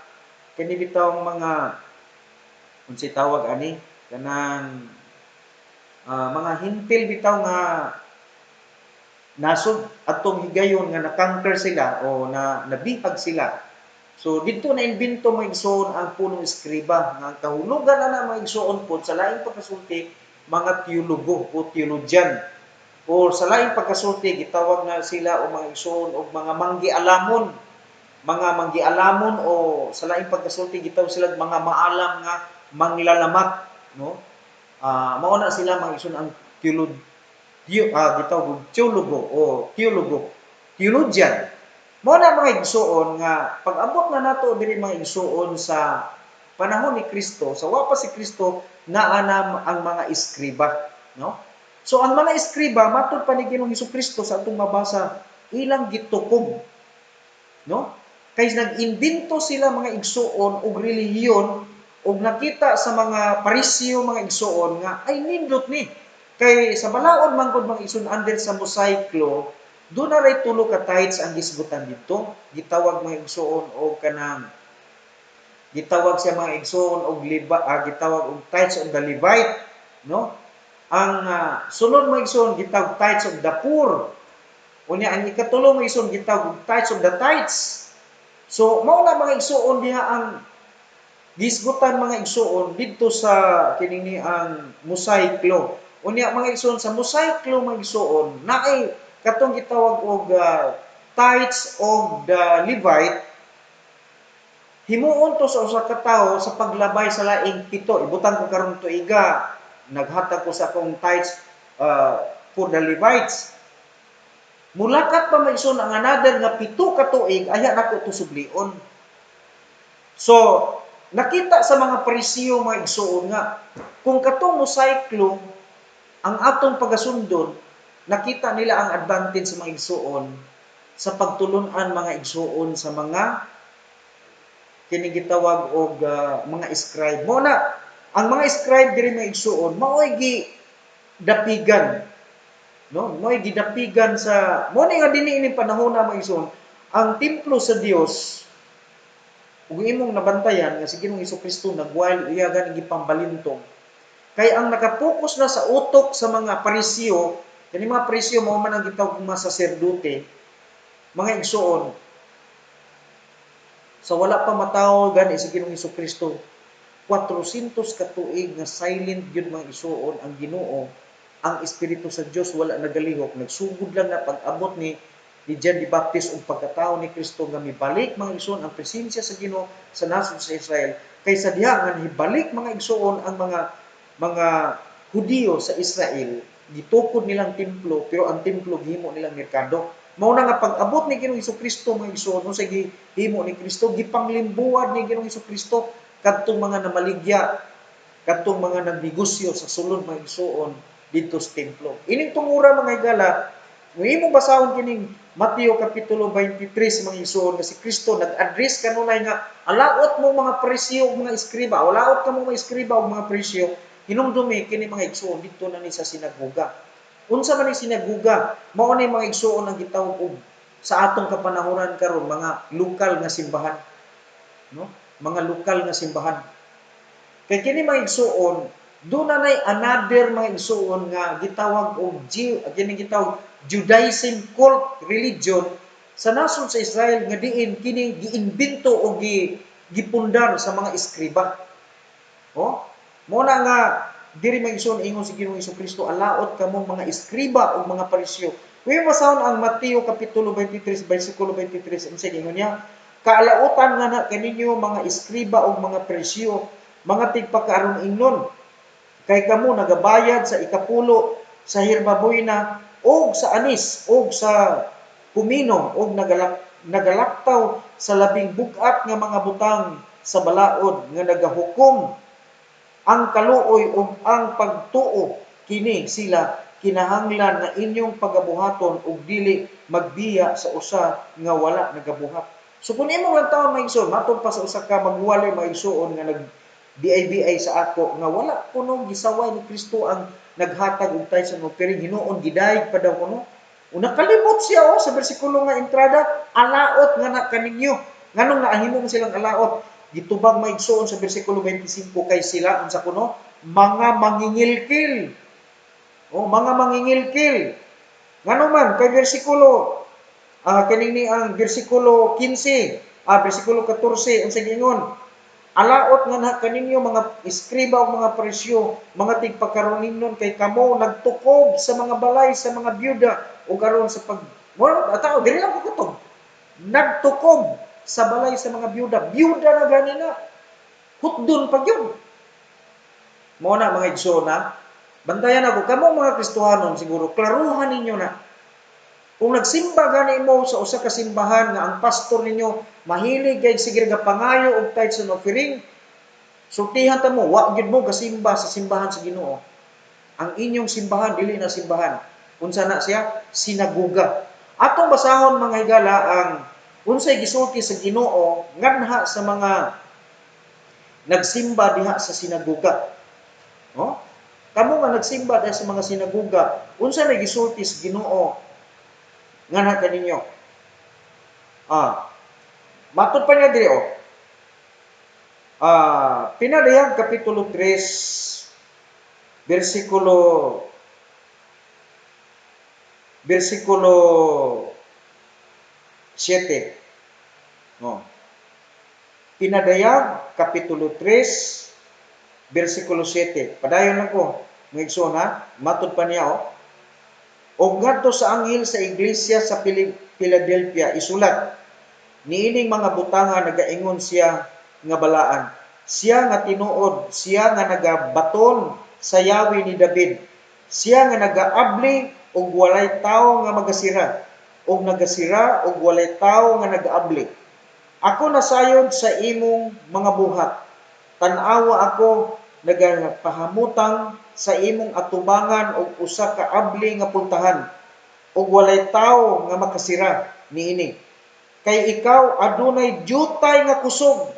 kini bitawng mga unsay tawag ani kanang mga hintil bitaw nga nasod atong higayon nga na-conquer sila o nabihag sila. So dito na imbento maigsoon ang punong iskriba nga ang kahulugan ana maigsoon pod sa laing pagkasulti mga teologo o theologian. O sa laing pagkasulti gitawag na sila o mga igsoon o mga manggialamon o sa laing pagkasulti gitawag sila mga maalam nga manglalamat, no? Mao na sila mga igsoon ang gitawag og theologian. Mao na mga igsoon nga pag-abot na nato diri mga igsoon sa panahon ni Kristo, sa wa pa si Kristo naa na ang mga iskriba, no? So ang mga iskriba matud pa ni Ginoong Hesukristo sa atong mabasa ilang gitukob, no? Kay nag-imbento sila mga igsuon og relihiyon ug nakita sa mga parisyo mga igsuon nga ay nindot ni kay sa balaod man gud mga igsuon under sa Mosaic law do na ray tulo ka tithes ang gisgutan dito, gitawag mga igsuon og kanang gitawag siya mga igsuon og gitawag og tithes of the Levite, no? Ang sunod mga igsoon gitawag tithes of the poor. Unya ang ikatulo nga igsoon gitawag og tithes of the tithes. So mao na mga igsoon diha ang gisgutan mga igsoon didto sa kining ang Mosaic law. Unya mga igsoon sa Mosaic law mga igsoon naay katong gitawag og tithes of the Levite. Himuon to sa usa ka tawo sa paglabay sa laing pito. Ibutang ko karon tuiga, naghatag ko sa akong tithes for the Levites. Mulakat pa maigsoon ang another nga pito ka tuig aya nako to sublion. So, nakita sa mga Parisiyo mga igsoon nga kung katong Mosaic law ang atong pagasundon, nakita nila ang advantage sa mga igsoon sa pagtulon-an mga igsoon sa mga kini gitawag og mga scribe. Mo na ang mga scribe diri mga igsoon mao'y gi dapigan, no? Mao'y gidapigan sa mo ni nga dinhi ini panahon na mga igsoon ang templo sa Dios ug imong nabantayan nga si Ginoong Hesukristo nagwile iya gani gipambalintong. Kay ang nakapokus na sa utok sa mga Parisiyo, kani mga Parisiyo mao man ang gitawag mga saserdote, mga igsoon, sa wala pa matawo gani si Ginoong Hesukristo, 400 ka tuig nga silent gyud mga igsoon ang Ginoo, ang Espiritu sa Dios wala nagalihok, nagsugod lang na pag-abot ni John the Baptist og pagkatao ni Kristo nga mibalik mga igsoon ang presensya sa Ginoo sa nasod sa Israel kaysa diha nga hibalik mga igsoon ang mga Hudiyo sa Israel, gitukod nilang templo pero ang templo gihimo nilang merkado. Mao na nga pag-abot ni Ginoong Hesukristo mga igsoon sa gihimo ni Kristo, gipanglimbuwad ni Ginoong Hesukristo kadtong mga namaligya, kadtong mga nagnegosyo sa sulod mga igsoon dito sa templo. Ining tungura mga higala, kung imong basahon kining Mateo kapitulo 23 mga igsoon nga si Kristo nag-address kanunay nga alaot mo mga Parisiyo ug mga eskriba, alaot ka mo mga eskriba ug mga Parisiyo, hinumdumi kini mga igsoon didto na ni sa sinagoga. Unsa man ni sinagoga? Mao ni mga igsoon ang gitawag og sa atong kapanahoran karon mga lokal nga simbahan, no? Mga lokal nga simbahan. Kay kini mga igsoon, doon na nay another mga igsoon nga gitawag og kini gitawag Judaism cult religion sa nasod sa Israel nga diin kini giimbento o gipundar sa mga eskriba. Oh, mo na nga diri mga igsoon ingon si Ginoong Hesukristo alaot kamong mga eskriba ug mga Pariseo. Kung masahon ang Mateo kapitulo 23 bersikulo 23 unsa gingon niya? Kaalaotan nga na kaninyo mga eskriba ug mga Pariseo, mga tigpakaaron ingnon, kay kamo nagabayad sa ikapulo sa hirbaboyna og sa anis og sa kumino og nagalaktaw sa labing bugat nga mga butang sa balaod nga nagahukom ang kaluoy ug ang pagtuo kini sila kinahanglan nga inyong pagabuhaton ug dili magbiya sa usa nga wala nagabuhat. So kung imong lang taon maigsoon, matod pa sa usa ka magwalay maigsoon nga nag-BI sa ako nga wala kuno gisaway ni Kristo ang naghatag og tayo sa piring hinuon gidayeg pa daw kuno. O nakalimot siya sa bersikulo nga entrada, alaot nga na kaninyo. Nganong naahimo mo silang alaot? Gitubag maigsoon sa bersikulo 25 kay sila unsa kuno? Mga mangingilkil. O mga mangingilkil. Ngano man kay bersikulo kanini ang bersikulo 15, bersikulo 14 unsa gingon? Alaot nga na kaninyo mga eskriba o mga Pariseo, mga tigpakaroon kay kamo nagtukob sa mga balay sa mga byuda o karon sa pag tao dili lang ko kutob. Nagtukob sa balay sa mga byuda. Byuda na gani na. Hutdon pa gyud. Mo na mga igsoon. Bantayan ako kamo mga Kristohanon siguro klaruhan ninyo na kung nagsimba gani mo sa usa ka simbahan nga ang pastor ninyo mahilig kay sige nga pangayo og tithes and offering, sultihan ta mo wa gyud mo gasimba sa simbahan sa Ginoo. Ang inyong simbahan dili na simbahan. Unsa na siya? Sinagoga. Atong basahon mga higala ang unsay gisulti sa Ginoo nganha sa mga nagsimba diha sa sinagoga. No? Kamo nga nagsimba diha sa mga sinagoga, unsa na gisulti sa Ginoo nganha kaninyo? Matud pa niya diri pinalihag kapitulo 3 bersikulo versikulo 7. No. Pinadayag, Kapitulo 3, versikulo 7. Padayon lang ko. Mga igsoon ha, matod pa niya O ngadto sa anghel sa iglesia sa Philadelphia isulat, niining mga butanga nagaingon siya nga balaan. Siya nga tinuod, siya nga nagabaton sa yawi ni David. Siya nga nagaabli og walay tawo nga magasira, og nagasira og walay tawo nga nagaabli. Ako nasayod sa imong mga buhat. Tan-awa ako nagapahamutang sa imong atubangan og usa ka abli nga puntahan ug walay tawo nga makasira niini. Kay ikaw adunay diutay nga kusog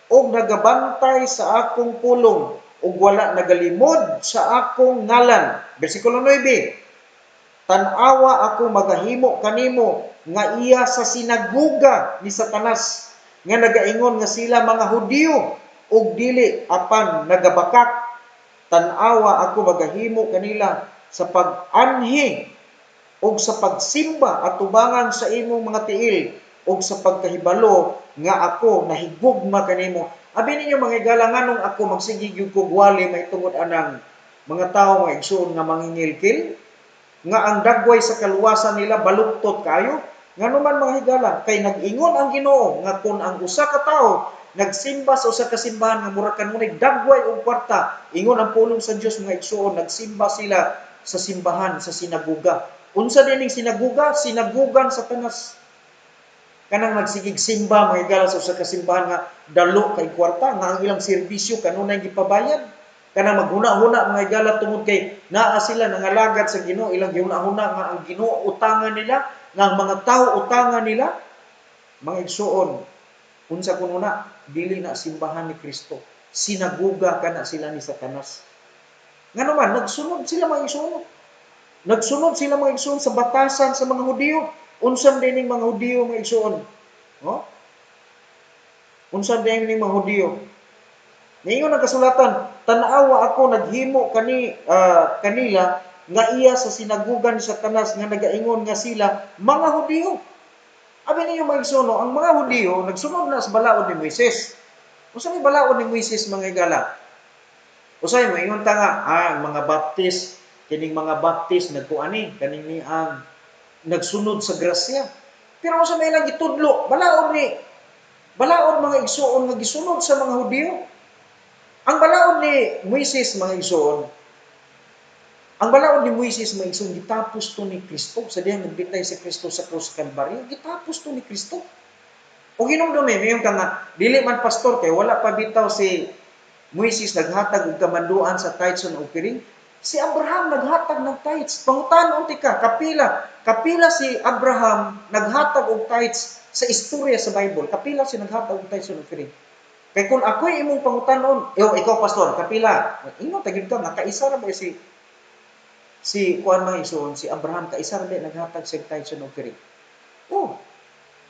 ug nagabantay sa akong pulong ug wala nagalimod sa akong ngalan. Bersikulo 9. Tan-awa ako magahimo kanimo nga iya sa sinaguga ni Satanas nga nagaingon nga sila mga Hudiyo ug dili apan nagabakak. Tan-awa ako magahimo kanila sa pag-anhi ug sa pagsimba at tubangan sa imong mga tiil ug sa pagkahibalo nga ako nahigugma kanimo. Abi ninyo mga higala nganong ako magsigig yung kugwali mahitungod anang mga tao mga igsoon nga mangingilkil nga ang dagway sa kaluwasan nila baluktot kayo. Nganuman mga higala kay nag-ingon ang Ginoo nga kun ang usa ka tawo nagsimba sa usa ka simbahan nga mura kanunay dagway og kwarta, ingon ang pulong sa Dios mga igsoon, nagsimba sila sa simbahan sa sinaguga. Unsa dining sinaguga? Sinagugan Satanas. Kanang nagsigig simba mga higala sa usa ka simbahan nga dalo kay kwarta nga ang ilang serbisyo kanunay gipabayad. Kanang maghuna-huna mga higala tungod kay naa sila nangalagad sa Ginoo, ilang gihuna-huna nga ang Ginoo utangan nila, nga ang mga tao utangan nila. Mga igsoon, unsa kuno na dili na simbahan ni Kristo. Sinaguga kana sila ni Satanas. Nganuman nagsunod sila mga igsoon. Nagsunod sila mga igsoon sa batasan sa mga Hudiyo. Unsan dining mga Hudiyo mga igsoon? No? Unsan dining mga Hudiyo? Ningon ang kasulatan, tan-awa ako naghimo kanila nga iya sa sinagugan ni Satanas nga nagaingon nga sila mga Hudiyo. Abi ninyo mga igsoon, ang mga Hudiyo nagsunod na sa balaod ni Moises. Unsa may balaod ni Moises mga higala? Usay mo ingon ta nga ang mga baptist kining mga baptist nagkuani kaning ni ang nagsunod sa grasya. Pero unsa may lang gitudlo, balaod mga igsoon nga gisunod sa mga Hudiyo. Ang balaod ni Moises mga igsoon, ang balaod ni Moises mga igsoon gitapos to ni Kristo sa diyang nagbitay si Kristo sa krus Kalbaryo, gitapos to ni Kristo. O hinumdumi mayon ka nga dili man pastor kay wala pa bitaw si Moises naghatag og kamanduan sa tithes and offering. Si Abraham naghatag ng tithes. Pangutan unti ka, kapila si Abraham naghatag og tithes sa istorya sa Bible. Kapila si naghatag og tithes and offering. Kay kung ako'y imong pangutanon, ikaw pastor, kapila. Ingon tagid ka nga kaisa ra ba si kuan mga igsoon, si Abraham kaisa ra ba naghatag sa tithes and offering. Oh,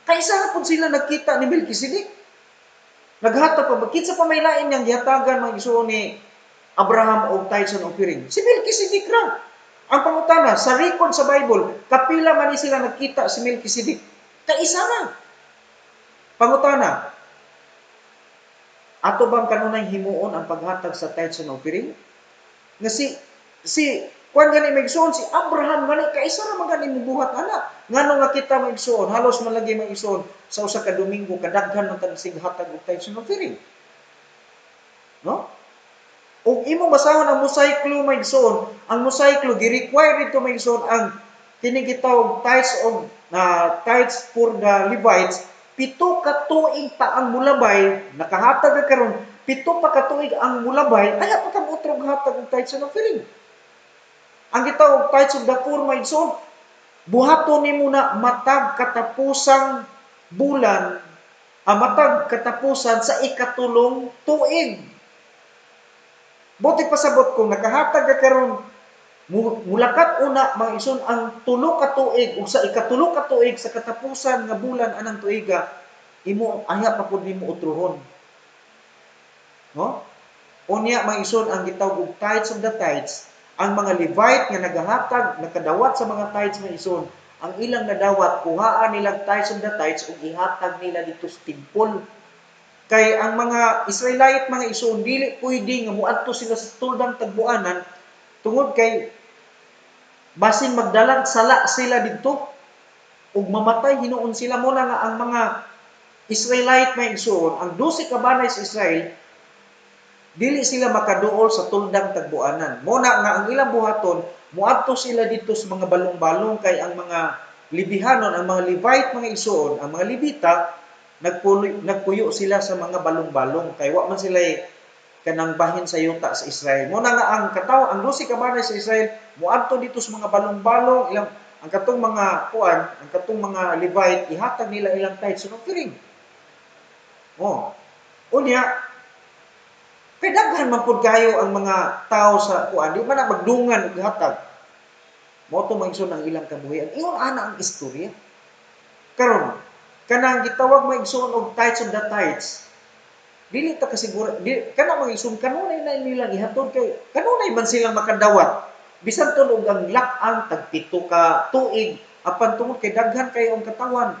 kaisa ra pud sila nagkita ni Melkisedek. Naghatag pa kinsa pa may lain niyang gihatagan mga igsoon ni Abraham og tithes and offering. Si Melkisedek ra. Ang pangutana sa record sa Bible, kapila man ni sila nagkita si Melkisedek. Kaisa ra. Pangutana, ato bang kanunay himuon ang paghatag sa tithes and offering? Nga si kuan gani maigsoon si Abraham gani kaisa ra man gani mubuhat ana. Ngano nga kita maigsoon, halos man lagi maigsoon sa usa ka Domingo kadaghan man tag sighatag og tithes and offering. No? Ug imong basahon ang mosaiklo maigsoon, ang mosaiklo gi-require dito maigsoon ang kini gitawag tithes for the Levites. 7 ka tuig pa ang mulabay, nakahatag karon 7 pa ka tuig ang mulabay, ay pa ka motrog hatag og tithes and offering. Ang gitawag tithes of the poor maigsoon, buhaton nimo na matag katapusang bulan, matag katapusan sa ikatulong tuig. Buti pasabot kung nakahatag ka karon mulakat una mga igsoon ang 3 ka tuig ug sa ikatulo ka tuig sa katapusan nga bulan anang tuiga imo aya pa pud nimo utrohon. No? Unya mga igsoon ang gitawag og tithes of the tithes Ang mga Levite nga nagahatag, nakadawat sa mga tithes nga ison, ang ilang nadawat, kuhaan nilang tithes of the tithes ug ihatag nila dito sa temple. Kay ang mga Israelite mga ison, dili pwede nga muadto sila sa tuldang tagbuanan tungod kay basin magdalag sala sila didto ug mamatay hinuon sila mo na nga ang mga Israelite may igsoon, ang 12 ka banay sa Israel, dili sila makaduol sa tuldang tagbuanan. Muna nga ang ilang buhaton, muadto sila dito sa mga balong-balong kay ang mga Libihanon, ang mga Levite mga igsoon, ang mga Levita, nagpuyo sila sa mga balong-balong kay wa man sila kanang bahin sa yuta sa Israel. Muna nga ang ang 12 ka banay sa Israel, muadto dito sa mga balong-balong, ilang ang katong mga kuan, ang katong mga Levite, ihatag nila ilang tithes sa offering. Oh. Unya, kay daghan man pud kayo ang mga tao sa kuan, di man na magdungan og hatag. Mao to maigsoon ang ilang kabuhian. Ingon ana ang istorya. Karon, kanang gitawag maigsoon og tithes of the tithes, dili ta kasiguro, kana mga igsoon kanunay na nila gihatod kay kanunay man silang makadawat. Bisan tun og ang lak-ang tag 7 ka tuig apan tungod kay daghan kayo ang katawan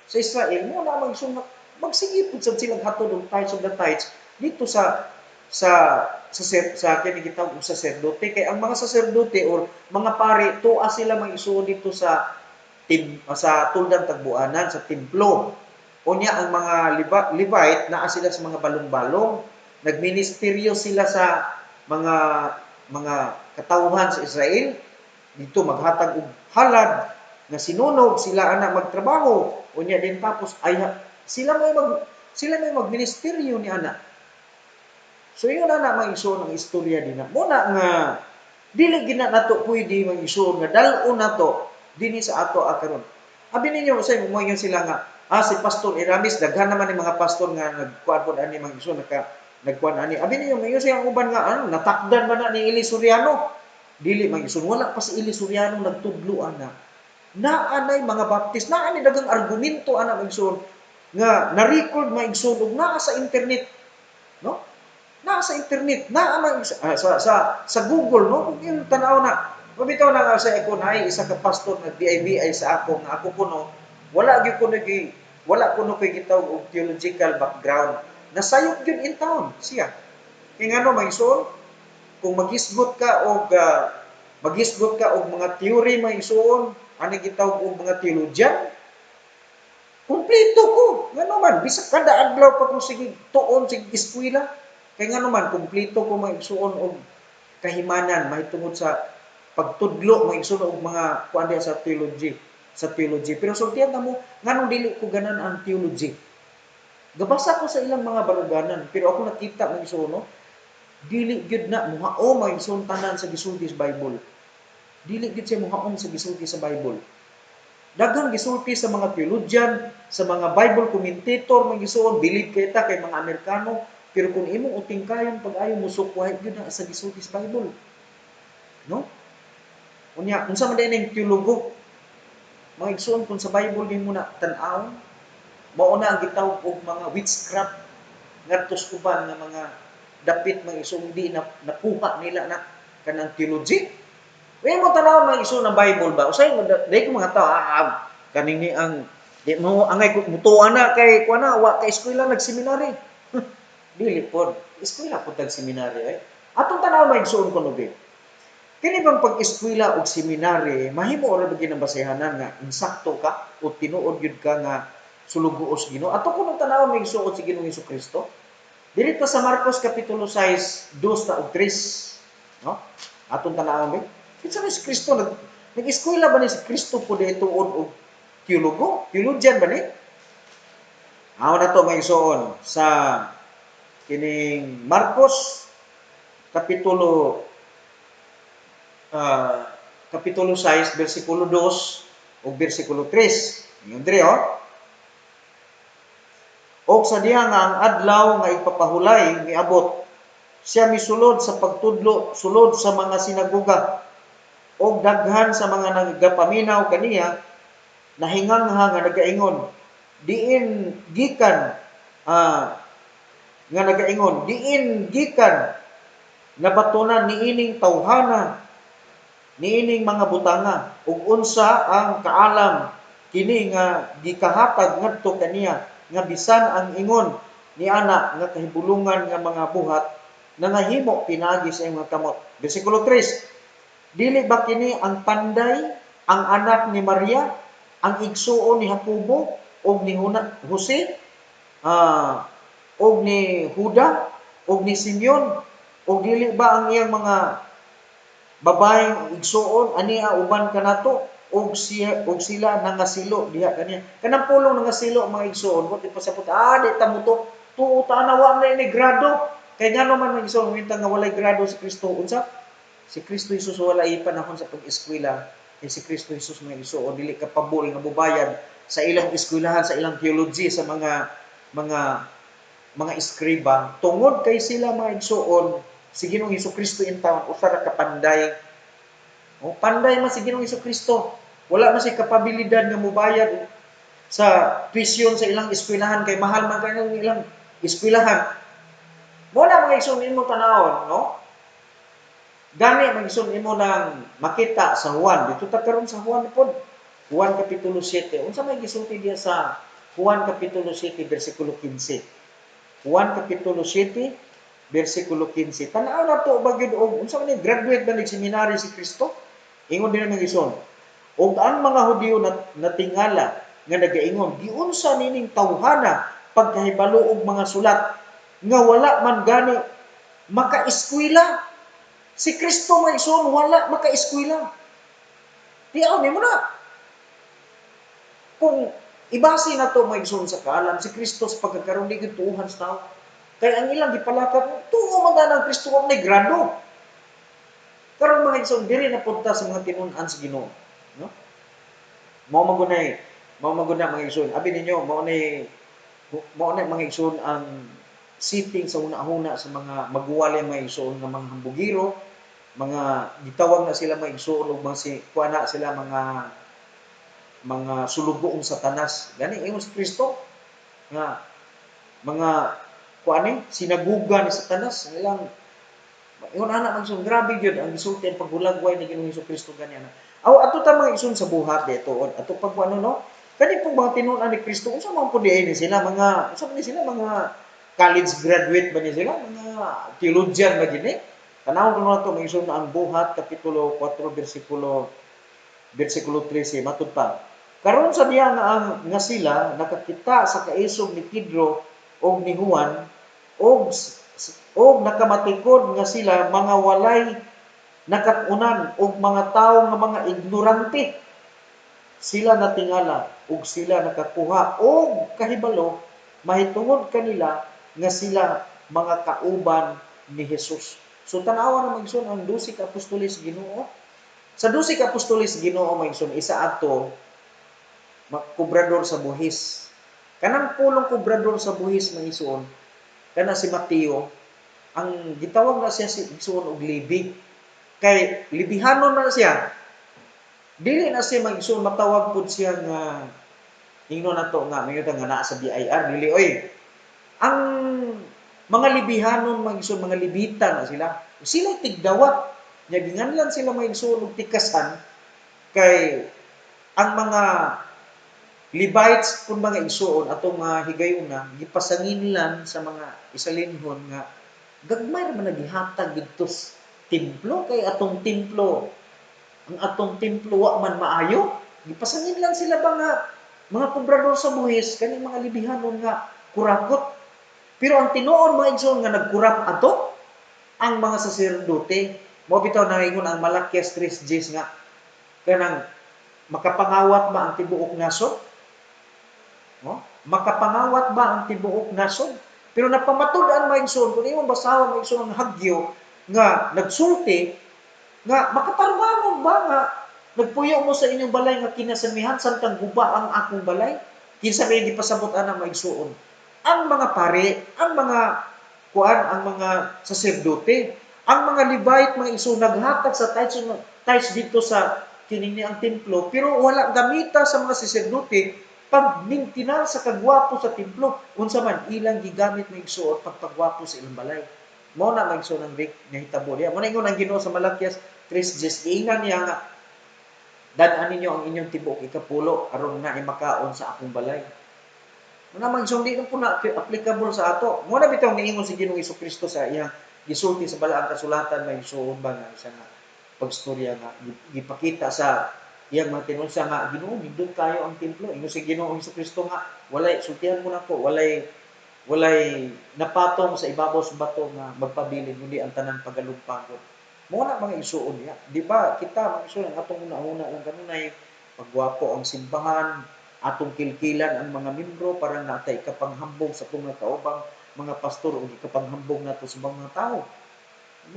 sa Israel, mo na maigsoon magsige pud sad silang hatod og tithes of the tithes dito sa sa kini gitawag og saserdote kay ang mga saserdote or mga pari tuwa sila mag-isuon dito sa tuldang tagbuanan sa templo. Unya ang mga Levite naa sila sa mga balong-balong, nagministeryo sila sa mga mga katawhan sa Israel dito maghatag og halad nga sinunog sila ana magtrabaho unya din tapos ay sila may magministeryo ni ana. So yun na mag-isuon ang istorya din na. Muna nga, dili gina nato pwede mag-isuon nga dalon nato dinhi sa ato karon. Abi ninyo usay mo sila nga si Pastor Iramis daghan naman ni mga pastor nga nagkuan pod ani mag-isuon nagkuan ani. Abi ninyo mayon siya ang uban nga natakdan man na ni Eli Soriano. Dili mag-isuon wala pa si Eli Soriano nagtudlo ana. Naanay mga baptist, naanay dagang argumento ana mag-isuon nga na-record mag-isuon ug naa sa internet, no? Nasa internet, sa Google, no? Kung yung tanaw na, mabitaw na nga sa ako na ay isa ka pastor na DIBI sa ako, nga ako kuno, wala kuno kay gitawag og theological background. Nasayop gyud in town siya. Kay ngano maigsoon, kung magisgot ka og mga theory maigsoon, ani gitawag og mga theologian, kumpleto ko. Ngano man, bisag kada adlaw pa ko sige tuon sige eskwela. Kaya nga naman, kumpleto ko maigsuon og kahimanan, mahitungod sa pagtudlo, maigsuon og mga kuan sa theology. Pero sultihan na mo, nganong dili ko ganan ang theology. Gabasa ko sa ilang mga baruganan, pero ako nakita maigsuon, no? Dili gyud na muhaom maigsuon tanan sa gisulti sa Bible. Dili gyud siya muhaom sa gisulti sa Bible. Daghang gisulti sa mga theologian, sa mga Bible commentator, magisuon, believe kita kay mga Amerikano, pero kung imong utingkayon pag-ayo musok wahay gyud na sa gisulti sa Bible. No? Unya, unsa man din ang teologo? Mga igsoon kung sa Bible nimo na tan-aw, mao na ang gitawag og mga witchcraft ngadtos uban nga mga dapit mga igsoon di na nakuha nila na kanang theology. Way mo tanaw mga igsoon ng Bible ba? Usay dai ko mga tao kanini ang di mo angay mutuan na kay kuana wa kay eskwela nagseminary. Dili pod. Eskwela pod tag seminaryo eh. Atong tanaw maigsuon ko nubi. Kini bang pag-eskwela og seminary, mahimo ra ba ginang basehanan nga insakto ka o tinuod gyud ka nga sulugoos Ginoo. Ato kuno tanaw maigsuon si Ginoong Hesukristo. Dili ta sa Marcos kapitulo 6, 2 ta og 3, no? Atong tanaw mi. Kinsa ni si Kristo nag-eskwela ba ni si Kristo pod tuod og theologian ba ni? Amo na to maigsuon sa kining Marcos kapitulo 6 bersikulo 2 ug bersikulo 3. Ingon diri Og sa diha nga ang adlaw nga ipapahulay miabot, siya misulod sa pagtudlo sulod sa mga sinagoga og daghan sa mga nagapaminaw kaniya nahingangha nga nagaingon diin gikan nga nagaingon, diin gikan nabatunan niining tawhana niining mga butanga ug unsa ang kaalam kini nga gikahatag ngadto kaniya nga bisan ang ingon ni ana nga kahibulungan nga mga buhat nangahimo pinagi sa iyong mga kamot. Bersikulo 3, dili ba kini ang panday, ang anak ni Maria, ang igsuon ni Jacobo ug ni Jose, og ni Juda, og ni Simeon, og dili ba ang iyang mga babaeng igsuon ania uban kanato og sila nangasilo diha kaniya. Kanang pulong nangasilo mga igsuon mo pasapot di ta muto tuo ta na wa na ni grado. Kay ngano man mga igsuon minta nga walay grado si Kristo unsa? Si Kristo Jesus walay panahon sa pag-eskwela. Kay si Kristo Jesus mga igsuon dili kapabol nga mobayad sa ilang eskwelahan, sa ilang theology, sa mga eskriba tungod kay sila mga igsuon si Ginoong Hesukristo in town usa ra ka panday. O panday man si Ginoong Hesukristo. Wala man si kapabilidad nga mobayad sa tuition sa ilang eskwelahan kay mahal man kayo ilang eskwelahan. Mo na mga igsoon nimo tanawon, no? Gani mga igsoon nimo nang makita sa Juan. Dito ta karon sa Juan pod. Juan kapitulo 7. Unsa may gisulti diya sa Juan kapitulo 7 bersikulo 15. Juan kapitulo 7 bersikulo 15. Tanaw na to bagyod og unsa man ni graduate ba ni seminary si Kristo? Ingon din ang ison. Og ang mga Hudiyo natingala nga nagaingon, giunsa nining tawhana pagkahibalo og mga sulat nga wala man gani makaeskwela. Si Kristo may ison wala makaeskwela. Tiyaw nimo na. Kung ibase na to may ison sa kaalam si Kristo sa pagkakaroon di tuuhan sa tao. Kaya ang ilang gipalakad, tuo man ng Kristo kung may grado. Karon mga igsoon diri na punta sa mga tinun-an sa Ginoo, no? Mao magunay mga igsoon. Abi ninyo mao na mga igsoon ang sitting sa una-una sa mga maguwalay mga igsoon nga mga hambugiro, mga gitawag na sila mga igsoon og mga kuana sila mga sulugoong satanas. Gani ingon si Kristo nga mga kuani sinaguga ni satanas ilang ingon ana magsun grabe gyud ang gisulti ang paghulagway ni Ginoong Hesukristo ganiana. Aw ato ta mga igsoon sa buhat dito ato pag ano no kani pong mga tinun-an ni Kristo unsa man pud ni sila mga unsa man sila mga college graduate ba ni sila mga theologian ba gini tanawon ko nato mga igsoon ang buhat kapitulo 4 bersikulo 13 matud pa karon sa diya nga sila nakakita sa kaisog ni Pedro og ni Juan og nakamatikod nga sila mga walay nakatunan og mga tawo nga mga ignorante. Sila natingala og sila nakakuha og kahibalo mahitungod kanila nga sila mga kauban ni Hesus. So tanawa na magsun ang 12 ka apostoles Ginoo. Sa 12 ka apostoles Ginoo magsun isa ato kubrador sa buhis. Kanang pulong kubrador sa buhis magsun kana si Mateo ang gitawag na siya si igsoon og libi kay libihanon man siya dili na siya magigsoon matawag pud siya nga ingnon nato nga mayud nga naa sa BIR dili oy ang mga libihanon magigsoon mga libita na sila tigdawat nya ginganlan sila magigsoon og tikasan kay ang mga Levites kung mga igsoon atong mga higayuna gipasanginlan sa mga isalinhon nga gagmay man nagihatag didto templo kay atong templo ang atong templo wa man maayo gipasangin lang sila ba nga mga kubrador sa buhis kaning mga libihanon nga kurakot pero ang tinuon mga igsoon nga nagkurap ato ang mga saserdote mo bitaw nangingon ang Malakias 3:10 nga kanang makapangawat ba ang tibuok nasod no makapangawat ba ang tibuok nasod pero napamatud-an mga igsoon kung imong basahan mga igsoon ang hagyo nga nagsulti nga makatarbangon ba nga nagpuyo mo sa inyong balay nga kinasamihan samtang guba ang akong balay kinsa may gipasabot ana mga igsoon ang mga pare ang mga ang mga saserdote ang mga Levite mga igsoon naghatag sa tithes dito sa kining ang templo pero wala gamita sa mga saserdote pagmintinan sa kagwapo sa templo unsa man ilang gigamit mga igsoon pagpagwapo sa ilang balay mao na magigsoon ang nahitabo diya mo na ingon ang Ginoo sa Malakias 3:10 giingan niya nga dan-an ninyo ang inyong tibok ikapulo aron na makaon sa akong balay. Muna magsumdi po na applicable sa ato. Muna bitaw niingon si Ginoong Hesukristo sa iyang gisulti sa balaang kasulatan may suon ba nga isa nga pagstorya nga gipakita sa iyang mga tinulsa nga Ginoo nindot kayo ang templo. Ingon si Ginoong Hesukristo nga walay sultihan mo nako walay napatong sa ibabaw sa bato nga magpabilin kundi ang tanan pagalumpagod. Muna mga isuon niya. Di ba kita mga isuon ang atong una-una lang kanunay pagwapo ang simbahan, atong kilkilan ang mga membro para natay kapanghambog sa atong mga kaubang mga pastor o ikapanghambog nato sa mga tao.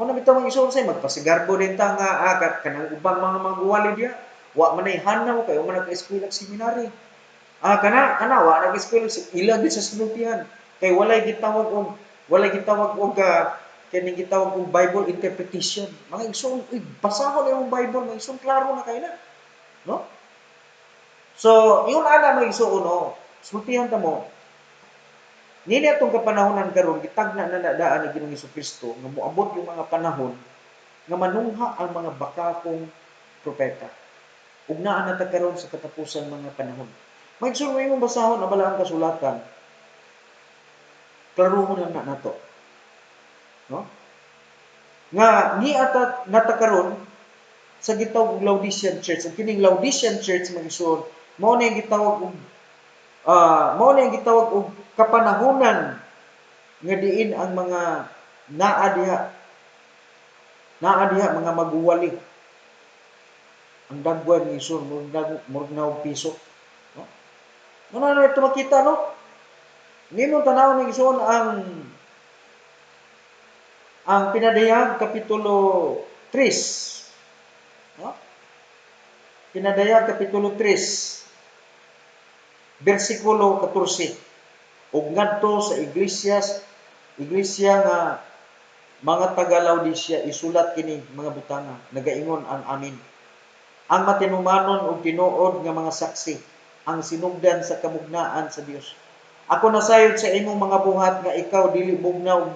Muna bitaw mga isuon say magpasigarbo din ta nga kanang ubang mga mangguwali diya. Wa man ay hanaw kay man nag-eskwela seminary. Kana wa nag-eskwela ila gid sa sinultihan. Kay walay gitawag og kining gitawag og Bible interpretation. Mga igsoon, basahon imong Bible, mga igsoon klaro na kay na, no? So, yun ana mga igsoon no. Sultihan ta mo. Nini atong kapanahonan karon gitagna na daan ni Ginoong Hesukristo nga moabot yung mga panahon nga manungha ang mga bakakong propeta. Ug naa na ta karon sa katapusan mga panahon. Mga igsoon mo imong basahon ang balaang kasulatan. Klarohon lang na nato. No? Nga ni ata natakaron sa gitawag og Laodicean Church. Ang kining Laodicean Church mag-isuon mao na gitawag og kapanahonan nga diin ang mga naa diha mga maguwali. Ang dagway ng isuon murag na piso. No? Ano na ito makita no? Nimong tanaw ng isuon ang Pinadayag Kapitulo 3. No? Pinadayag Kapitulo 3, versikulo 14. Ug ngadto sa iglesia nga mga taga Laodicea isulat kini mga butana nagaingon ang amin. Ang matinumanon ug tinuod nga mga saksi, ang sinugdan sa kamugnaan sa Dios. Ako nasayod sa imong mga buhat nga ikaw dili bugnaw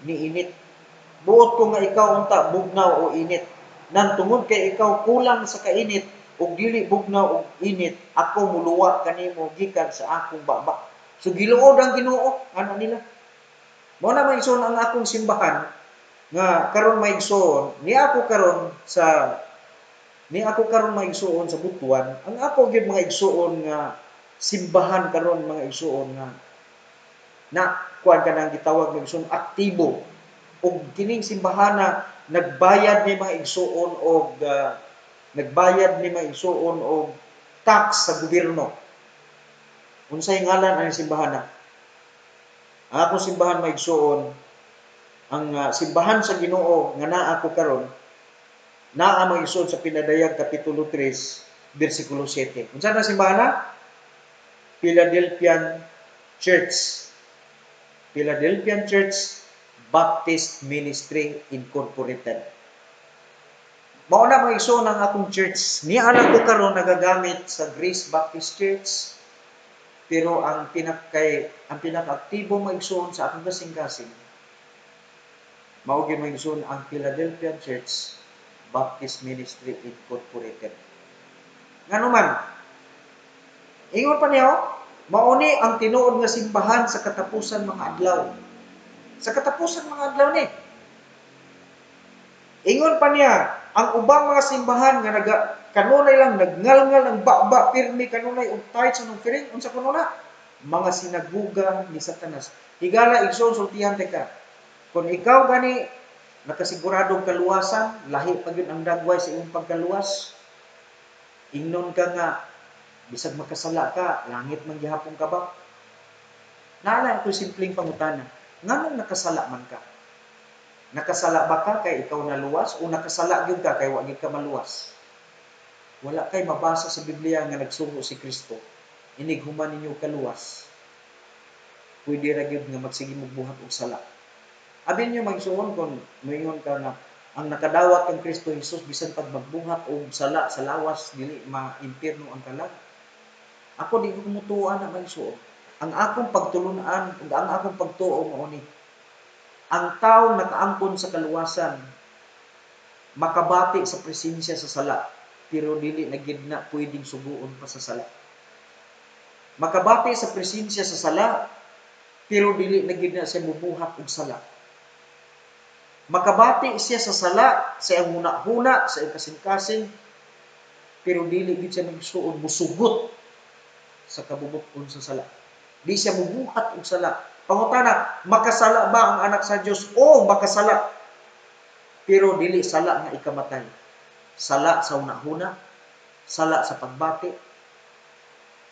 ni init. Buot ko nga ikaw unta bugnaw o init. Nang tungod kay ikaw kulang sa kainit ug dili bugnaw og init, ako muluwa kanimo gikan sa akong baba. So giluod ang Ginoo ana nila. Mao na maigsoon ang akong simbahan nga karon maigsoon ni ako karon maigsoon sa Butuan. Ang ako gyud mga igsoon nga simbahan karon mga igsoon na kuan kanang gitawag mga igsoon aktibo ug kining simbahana nagbayad ni mga igsoon og tax sa gobyerno. Unsay ngalan ang simbahana? Ang akong simbahan maigsoon ang simbahan sa Ginoo nga naa ko karon naa maigsoon sa Pinadayag Kapitulo 3 bersikulo 7. Unsa na simbahana? Philadelphian Church. Philadelphian Church Baptist Ministry Incorporated. Mao na maigsoon ang akong church. Ni anak ko karon nagagamit sa Grace Baptist Church. Pero ang pinaka-aktibo maigsoon sa akong kasing-kasing mao gyud maigsoon ang Philadelphian Church Baptist Ministry Incorporated. Nganuman, ingon pa niyo, mao ni ang tinuod nga simbahan sa katapusan mga adlaw. Sa katapusan mga adlaw ni. Ingon pa niya, ang ubang mga simbahan nga kanunay lang nagngalngal ang baba pirmi kanunay og tight sa offering unsa kanuna? Mga sinaguga ni Satanas. Higala igsoon sultihan ka. Kung ikaw gani nakasiguradong kaluwasan, lahi pa gyud ang dagway sa imong pagkaluwas. Ingnon ka nga bisag makasala ka, langit man gihapon ka ba? Naala ko simpleng pangutana. Nganong nakasala man ka? Nakasala ba ka kay ikaw naluwas o nakasala gyud ka kay wa gyud ka maluwas? Wala kay mabasa sa Biblia nga nagsugo si Kristo. Inig human ninyo kaluwas. Pwede ra gyud nga magsige mo buhat og sala. Abin niyo magsuon kon moingon ka nga ang nakadawat kang Kristo Jesus bisan pag magbuhat og sala sa lawas dili ma-impierno ang kalag. Ako di ko mutuan na magsuon. Ang akong pagtulunan ug ang akong pagtuo mao ni ang tawo nakaangkon sa kaluwasan makabati sa presensya sa sala, pero dili na gid na pwedeng suguon pa sa sala. Makabati sa presensya sa sala, pero dili na gid na siya mubuhat og sala. Makabati siya sa sala, sa iyang huna-huna, sa iyang kasing-kasing, pero dili gid siya magsuon musugot sa kabubot-on sa sala. Di siya mubuhat og sala. Pangutana, makasala ba ang anak sa Dios? O makasala. Pero dili sala nga ikamatay. Sala sa huna-huna, sala sa pagbati,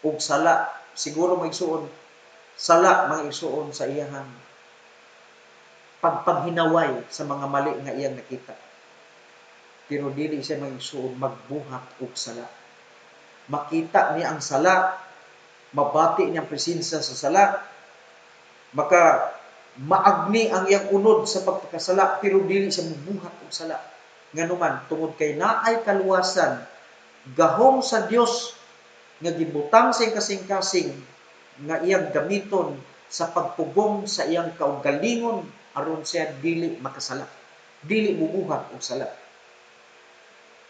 ug sala siguro magsuon, sala mga igsuon sa iyang pagpanghinaway sa mga mali nga iyang nakita. Pero dili siya magsuon magbuhat og sala. Makita niya ang sala, mabati niya ang presensya sa sala, maka maagni ang iyang unod sa pagpakasala, pero dili siya mubuhat og sala. Nganuman tungod kay naay kaluwasan gahom sa Dios nga gibutang sa kasing-kasing nga iyang gamiton sa pagpugong sa iyang kaugalingon aron siya dili makasala, dili mubuhat og sala.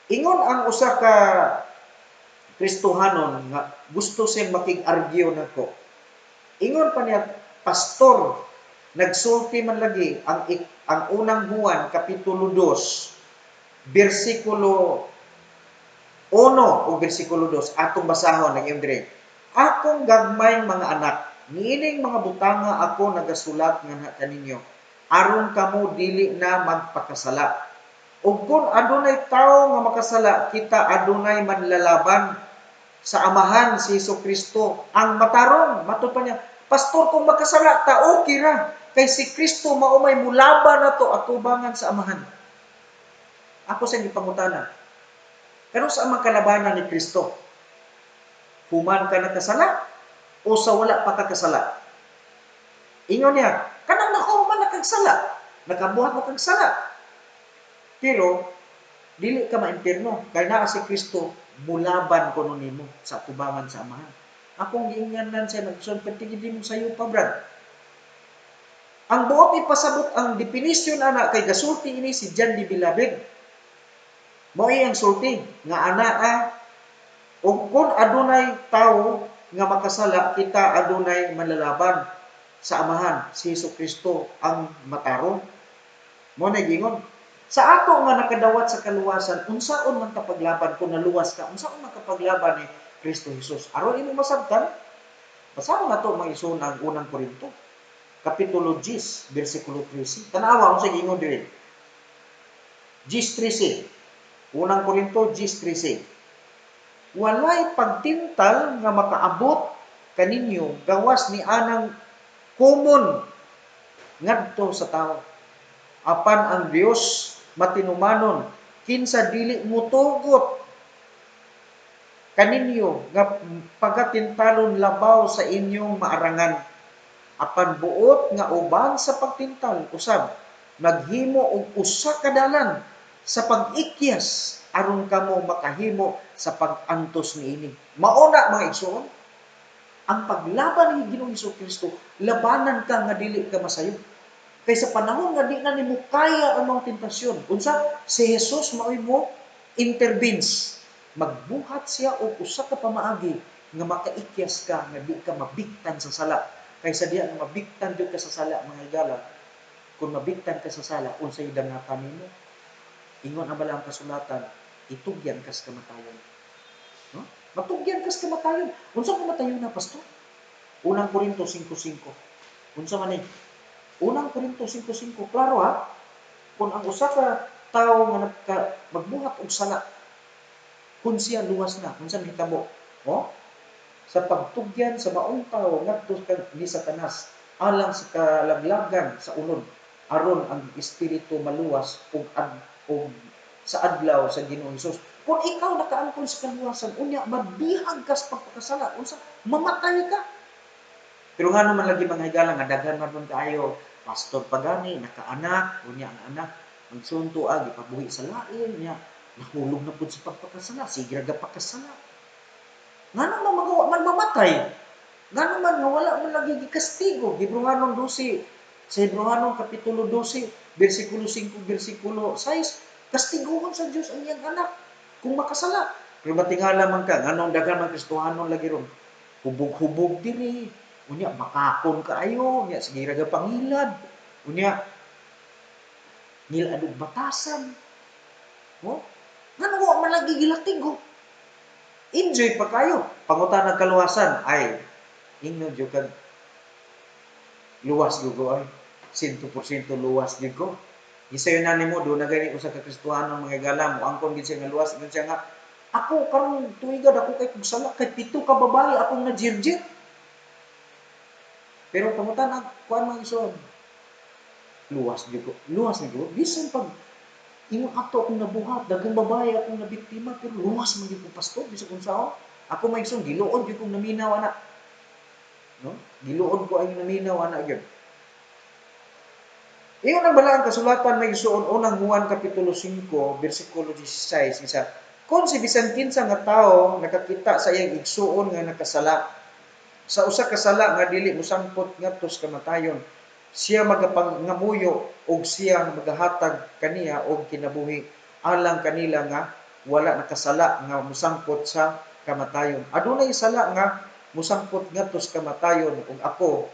Ingon ang usa ka Kristohanon nga gusto siyang makig-argue nako. Ingon pa niya, pastor, nagsulti man lagi ang unang Juan kapitulo 2 bersikulo 1 o bersikulo 2 atong basahon ng iyong dire. Akong gagmayng mga anak, niining mga butanga ako nagasulat nga kaninyo, aron kamo dili na magpakasala. Ug kung adunay tawo nga makasala, kita adunay manlalaban sa amahan si Jesucristo ang matarong. Matod pa niya, pastor, kung makasala ta, okay ra. Kay si Kristo maumay mulaban na to atubangan sa amahan. Ako sa gipangutana, kano sa amang kalabanan ni Kristo? Human ka nakasala o sa wala pa kakasala? Ingon niya, kanang nahuman na kagsala, nakabuhat mo kagsala. Pero dili ka maimpirno kay naa si Kristo mulaban kuno nimo sa tubangan sa amahan. Akong giingnan siya nagsun patigid mo sayo pa brad. Ang buot ipasabot ang definisyon ana kay gasulti ini si John the Beloved. Mao ang sulti nga anaa ug kun adunay tawo nga makasala, kita adunay manlalaban sa amahan si Jesucristo ang matarong. Mo na gingon. Sa ato nga nakadawat sa kaluwasan, unsaon man ta paglaban kung naluwas ka? Unsaon man ka paglaban ni Kristo Jesus? Aron imo masabtan, basahon nato mag-ison ang unang Korinto, kapitulo 10, bersikulo 13. Tanawa kung sa gingon diri. 10:13. Unang Korinto 10:13. Walay pagtintal nga makaabot kaninyo gawas ni anang common ngadto sa tao. Apan ang Dios matinumanon kinsa dili mutugot kaninyo nga pagatintalon labaw sa inyong maarangan. Apan buot nga uban sa pagtintal usab naghimo og usa ka dalan sa pag-ikyas aron kamo makahimo sa pag-antos niini. Mauna mga igsoon, ang paglaban ni Ginoong Jesucristo, labanan ka nga dili ka masayo. Kay sa panahon nga di na nimo kaya ang mga tentasyon, unsa si Jesus maoy mo intervenes. Magbuhat siya og usa ka pamaagi nga makaikyas ka nga di ka mabiktan sa sala. Kaysa diya nga mabiktan jud ka sa sala mga higala, kung mabiktan ka sa sala, unsay dangatan nimo? Ingon ang balang kasulatan, itugyan kas kamatayon. No? Matugyan kas kamatayon. Unsa kamatayon na pastor? Unang Korinto 5:5. Unsa man ni? Unang Korinto 5:5. Klaro ha? Kung ang usa ka tawo nga magbuhat og sala, kung siya luwas na, unsa mahitabo? Oh? Sa pagtugyan sa maong tawo ngadto ni Satanas alang sa kalaglagan sa unod aron ang espiritu maluwas ug sa adlaw sa Ginoong Hesus. Kung ikaw nakaangkon sa kaluwasan, unya mabihag ka sa pagpakasala, unsa mamatay ka. Pero nga naman lagi mga higala nga daghan man kaayo, pastor pagani nakaanak, unya ang anak magsunto gipabuhi sa lain niya, nahulog na pud sa pagpakasala, sige ra pakasala. Nga naman magawa man mamatay. Nga naman nga wala man lagi gikastigo. Hebrehanon 12, sa Hebrehanon kapitulo 12, bersikulo 5, bersikulo 6, Kastiguhon sa Dios ang iyang anak kung makasala. Pero matingala man ka, nganong daghan man Kristohanon lagi ron. Hubog-hubog diri. Unya makakon kaayo, unya sige ra pangilad. Unya nilad og batasan. No? Ngano wa man lagi gilatigo. Enjoy pa kayo. Pangutan ng kaluwasan ay ingno jud kag luwas gyud ko ay 100% luwas gyud ko. Gisayon na nimo do na gani usa ka Kristohano mga galam mo angkon gid siya nga luwas gid siya nga ako karon tuigad ako kay kung sala kay pito ka babae akong na-jirjir. Pero pangutan ang kuan man ison. Luwas gyud ko. Luwas gyud ko. Bisan pag ingon ato akong nabuhat, daghang babae akong nabiktima pero luwas man gyud ko pastor bisan kung sao. Ako may ison giluod gyud kong naminaw ana. No? Giluod ko ang naminaw ana gyud. Iyon ang balaang kasulatan may isuon unang Juan kapitulo 5 bersikulo 16 isa. Kung si bisan kinsa nga tawo nakakita sa iyang igsuon nga nakasala sa usa ka sala nga dili mosampot ngadto sa kamatayon, siya magapangamuyo og siya magahatag kaniya og kinabuhi alang kanila nga wala nakasala nga mosampot sa kamatayon. Adunay sala nga mosampot ngadto sa kamatayon ug ako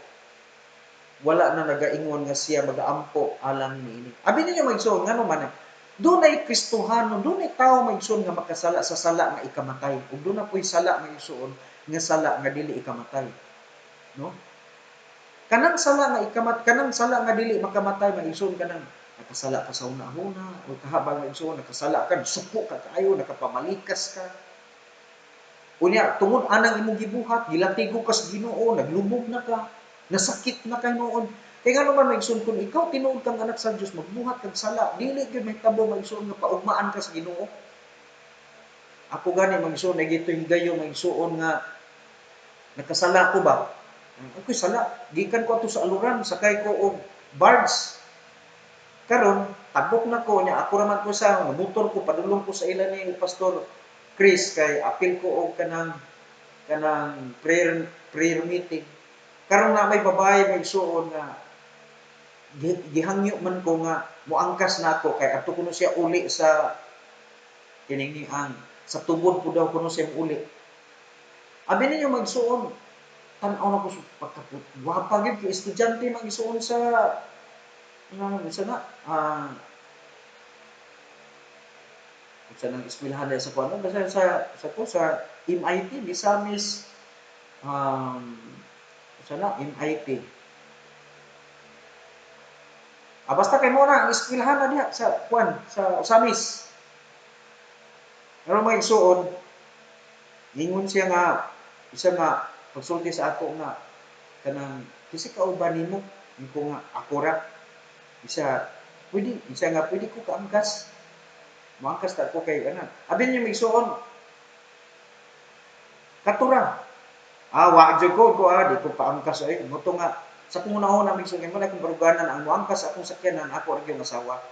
wala na nagaingon nga siya magaampo alang niini. Abi ninyo maigsoon ngano man dunay Kristohano, dunay tawo maigsoon nga makasala sa sala nga ikamatay. Ug dunay puy sala maigsoon nga sala nga dili ikamatay. No? Kanang sala nga dili makamatay maigsoon kanang nakasala ka sa una-una o kahabang maigsoon nakasala ka suko ka kaayo nakapamalikas ka. Unya tungod anang imong gibuhat, gilatigo ka sa Ginoo, naglumog na ka, nasakit na kay noon. Kaya nga naman maigsoon kung ikaw tinuod kang anak sa Dios magbuhat kag sala, dili gyud mahitabo maigsoon nga paugmaan ka sa Ginoo. Ako gani maigsoon ay gito higayon maigsoon nga nakasala ko ba? Ako'y sala. Gikan ko ato sa aluran, sakay ko og barge. Karon tabok na ko nya ako raman ko sa motor ko padulong ko sa ila ni Pastor Chris kay apil ko og kanang prayer meeting. Karon na may babae may suon nga gihangyo man ko nga moangkas na ako kay adto kuno siya uli sa kining ang sa tubod ko daw kuno siya uli. Abi ninyo magsuon tan-aw na ko sa pagkaput. Gwapa gyud kay estudyante magsuon sa sa na sa nang eskwelahan sa kuan basta sa MIT Misamis sana MIT. Basta kay mo na ang eskwelahan na diha sa kuan sa Usamis. Pero may suon ingon siya nga isa nga pagsulti sa ako nga kanang kasi kauban nimo ko nga ako ra isa nga pwede ko kaangkas maangkas ta ko kay ana abin niyo migsuon katura wa jud ko di ko paangkas ay moto nga sa kung una-una migsuon kay mo na kung baruganan ang moangkas akong sakyanan ako ra gyud asawa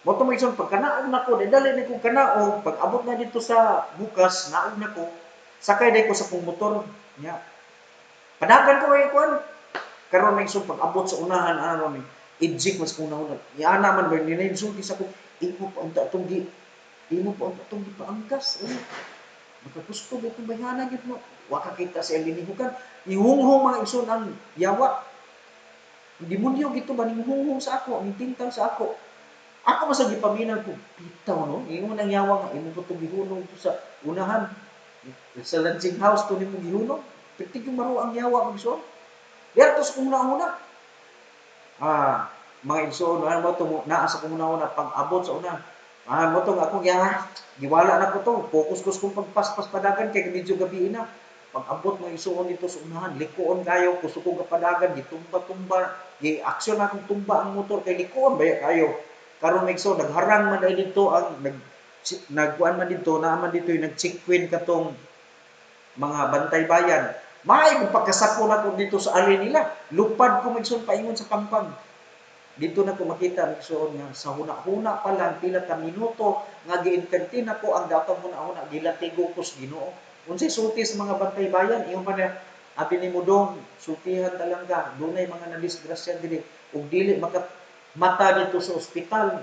moto migsuon pag kanaog nako dali ni ko kanaog pag abot na dito sa bukas naog nako sakay day ko sa kong motor nya padagan ko kay kuan karon may pag abot sa unahan ano ni ejik mas kung una yana man ba ninsulti sa ko imo pa unta tong imo pa unta tong paangkas makagusto mo kung bayana gyud mo wa ka kita sa linihukan ihunghong mga igsoon ang yawa demonyo gito ba hinghong sa ako ang tintang sa ako masa gipaminaw ko bitaw no ingon ang yawa nga imo ko tong gihunong sa unahan sa lodging house to nimo gihunong pitig yung maro ang yawa magsuon diyarto sa una-una mga igsoon mo to naa sa una-una pag abot sa unahan mo to akong giwala na ko to focus kung pagpaspas padagan kay medyo gabi na pag abot mo isuon dito sa unahan likuon kayo gusto ko kapadagan gitumba-tumba gi-aksyon akong tumba ang motor kay likuon baya kayo karon may igsoon nagharang man dito ang nagkuan man dito naaman dito yung nag-check-in katong mga bantay bayan may kung pagkasako na ko dito sa ali nila lupad ko magsuon paingon sa pampang dito na ko makita magsuon nga sa huna-huna pa lang pila ka minuto nga gi-entertain ako ang datong huna-huna gilatigo ko sa Ginoo unsay sulti sa mga bantay bayan iyon man abi ni mo dong sultihan talang ka dunay mga nadisgrasya dili ug dili mata dito sa ospital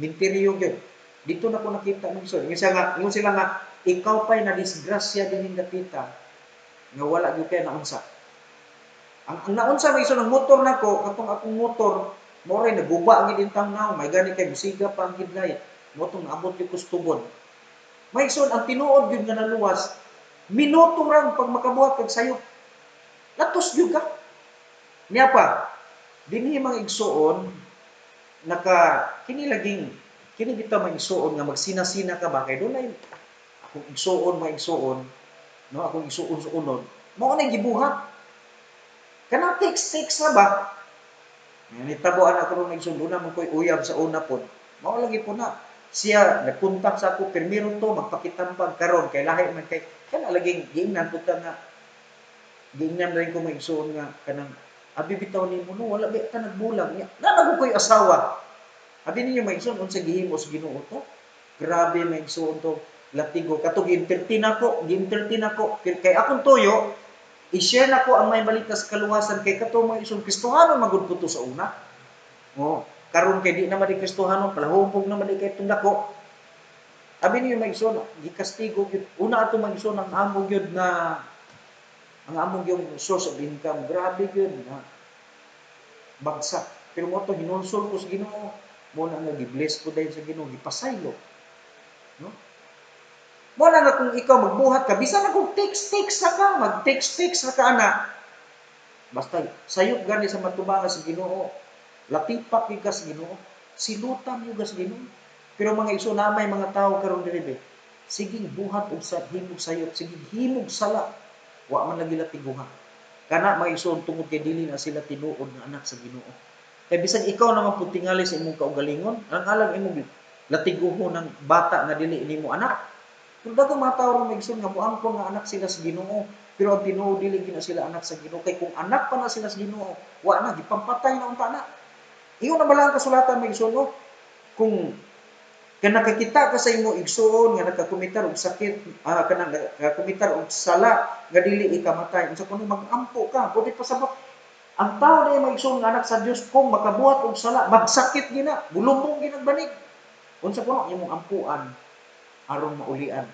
Minteryo gyud. Dito na ko nakita ng isod. Ingon sila nga ikaw pa'y na disgrasya dinhi dapita nga wala gyud kay naunsa. Ang naunsa may isod ng motor nako, katong akong motor, moray naguba gid intang now, may gani kay musiga pa ang headlight. Motong naabot yung kustubon. May isod ang tinuod gyud nga naluwas, minuto rang pag makabuhat kag sayop. Latos gyud ka. Niya pa, dinhi mga igsuon kini laging kini bitaw mga igsuon nga magsina-sina ka ba kay dunay akong igsuon no akong igsuon sa unod mao na gibuhat kanang text na ba nitabuan ako ron igsuon na man koy uyab sa una pod mao lagi po na siya nagkontak sa ako permiro to magpakitambag karon kay lahi man kay kana laging giingnan pud nga giingnan rin ko mga igsuon nga kanang abi bitaw nimo no wala ba ka nagbulag niya nanago koy asawa abi ninyo maigsoon unsa gihimo sa Ginoo to grabe maigsoon to latigo katong gi-entertain ako kay akong toyo i-share nako ang may balita sa kaluwasan kay katong mga igsoon Kristohanon magud ko to sa una karon kay di naman di Kristohanon palahubog naman di kay tundako abi ninyo maigsoon gikastigo gyud una ato maigsoon ang amo gyud na ang among yung source of income grabe gyud na bagsak pero mo to hinulsol ko sa Ginoo mo na nga gi-bless ko dahil sa Ginoo gipasaylo no mo na nga kung ikaw magbuhat ka bisan na kung text na ka mag-text na ka ana basta sayop gani sa matubangan sa Ginoo latipak gyud ka sa Ginoo silutan gyud ka sa Ginoo pero mga igsoon na may mga tawo karon diri sige buhat og sa himog sayop sige himog sala wa man lagi latiguhan kana mga igsoon tungod kay dili na sila tinuod nga anak sa Ginoo kay bisan ikaw naman pud tingali sa imong kaugalingon ang alam imong latiguhon ng bata nga dili nimo anak pero daghang mga tawo ron maigsoon nga moangkon nga anak sila sa Ginoo pero ang tinuod dili gina sila anak sa Ginoo kay kung anak pa na sila sa Ginoo wa na gipampatay na unta na ingon na bala ang kasulatan maigsoon no kung nakakita ka sa imo igsoon nga nakakomitar og sakit kanang nakakomitar og sala nga dili ikamatay unsa kuno magampo ka pwede pasabot ang tao na maigsoon nga anak sa Dios kung makabuhat og sala magsakit gina bulumbong ginagbanig unsa kuno imong ampuan aron maulian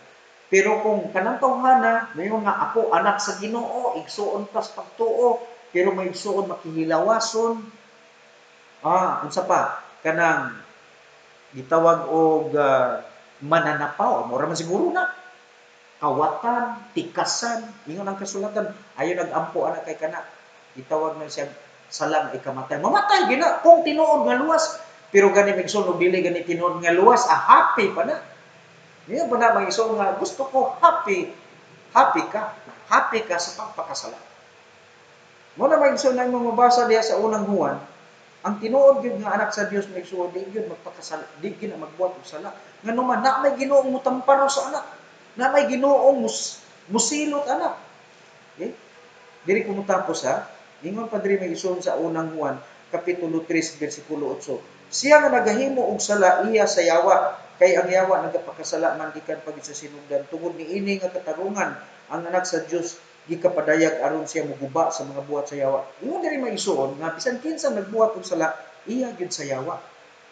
pero kung kanang tawhana mayon nga ako anak sa Ginoo igsoon tas pagtuo pero may igsoon makihilawason unsa pa kanang gitawag og mananapaw mura man siguro na kawatan tikasan ingon ang kasulatan ayo nagampo ana kay kana gitawag na siya salang ikamatay mamatay gina kung tinuod nga luwas pero gani migsun og dili gani tinuod nga luwas happy pa na niya ba na mag-isong nga gusto ko happy ka sa pagpakasala mo na mag-isong na imong mabasa diha sa unang Juan ang tinuod gyud nga anak sa Dios may suod di gyud magpakasala di gyud na magbuhat og sala nganuman na may Ginoong mutamparo sa anak na may Ginoong musilot anak okay diri ko motapos ha ingon pa diri may ison sa unang Juan kapitulo 3 bersikulo 8 siya nga nagahimo og sala iya sa yawa kay ang yawa nagapakasala man gikan pagid sa sinugdan tungod niini nga katarungan ang anak sa Dios gikapadayag aron siya moguba sa mga buhat sa yawa. Ingon diri maigsuon nga bisan kinsa nagbuhat og sala, iya gyud sa yawa.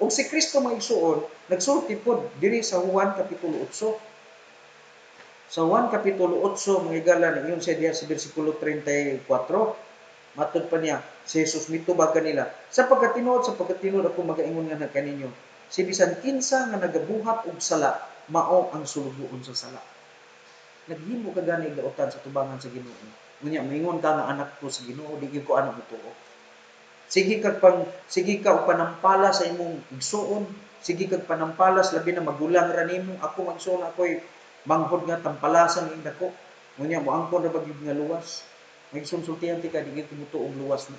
Og si Kristo maigsuon nagsulti pod diri sa Juan kapitulo 8. Sa Juan kapitulo 8 mga igala ingon siya diha sa bersikulo 34. Matud pa niya si Jesus mitubag kanila sapagkat tinuod ako magaingon nga kaninyo si bisan kinsa nga nagabuhat og sala mao ang sulugoon sa sala. Naghimo ka gani dautan sa tubangan sa Ginoo. Unya moingon ka nga anak ko sa Ginoo, di ko anak mo tuo. Sige kag panampala sa imong igsuon, sige kag panampalas labi na magulang ra nimo. Ako magsuon ako'y manghod nga tampalasan ing dako. Unya mo angkon ra bagid nga luwas. Magsulsultihan ti ka di ko mutuog luwas na.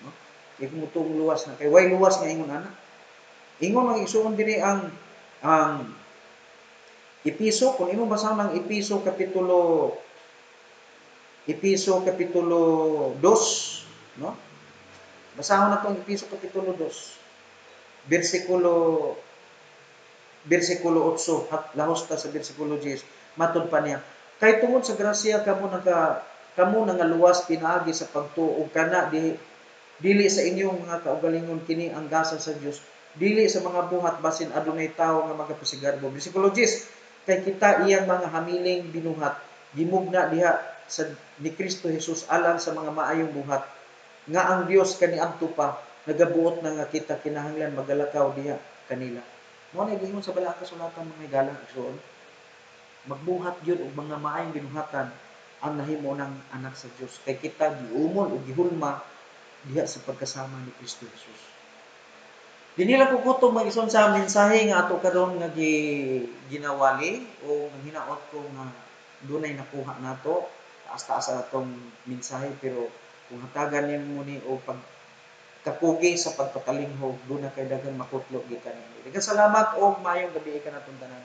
No? Di ko mutuog luwas na kay way luwas nga ingon ana. Ingon ang igsuon diri ang Episo, kung imo basahon ang Episo kapitulo 2, no? Basahon na tong Episo kapitulo 2, bersikulo 8 at lahos ta sa bersikulo 10. Matud pa niya, kay tungod sa grasya kamo nangaluwas pinaagi sa pagtuo kana dili sa inyong mga kaugalingon kini ang gasa sa Dios dili sa mga buhat basin adunay tawo nga magapasigarbo. Bersikulo 10, kay kita iyang mga hamiling binuhat, gimugna diha sa ni Kristo Jesus alang sa mga maayong buhat, nga ang Dios kaniadto pa nagabuot na nga kita kinahanglan magalakaw diha kanila. Mao na gingon sa balaang kasulatan mga higala igsoon. Magbuhat gyud og mga maayong binuhatan ang nahimo ng anak sa Dios, kay kita giumol o gihulma diha sa pagkasama ni Kristo Jesus. Dili lang ko kutob mag-ison sa mensahe nga ato karon nga ginawali o hinaot ko nga dunay nakuha nato taas-taas sa atong mensahe, pero kung hatagan nimo ni o pag kakugi sa pagpatalinghog, doon na kay daghang makutlo gikan. Daghang salamat o maayong gabi kanatong tanan.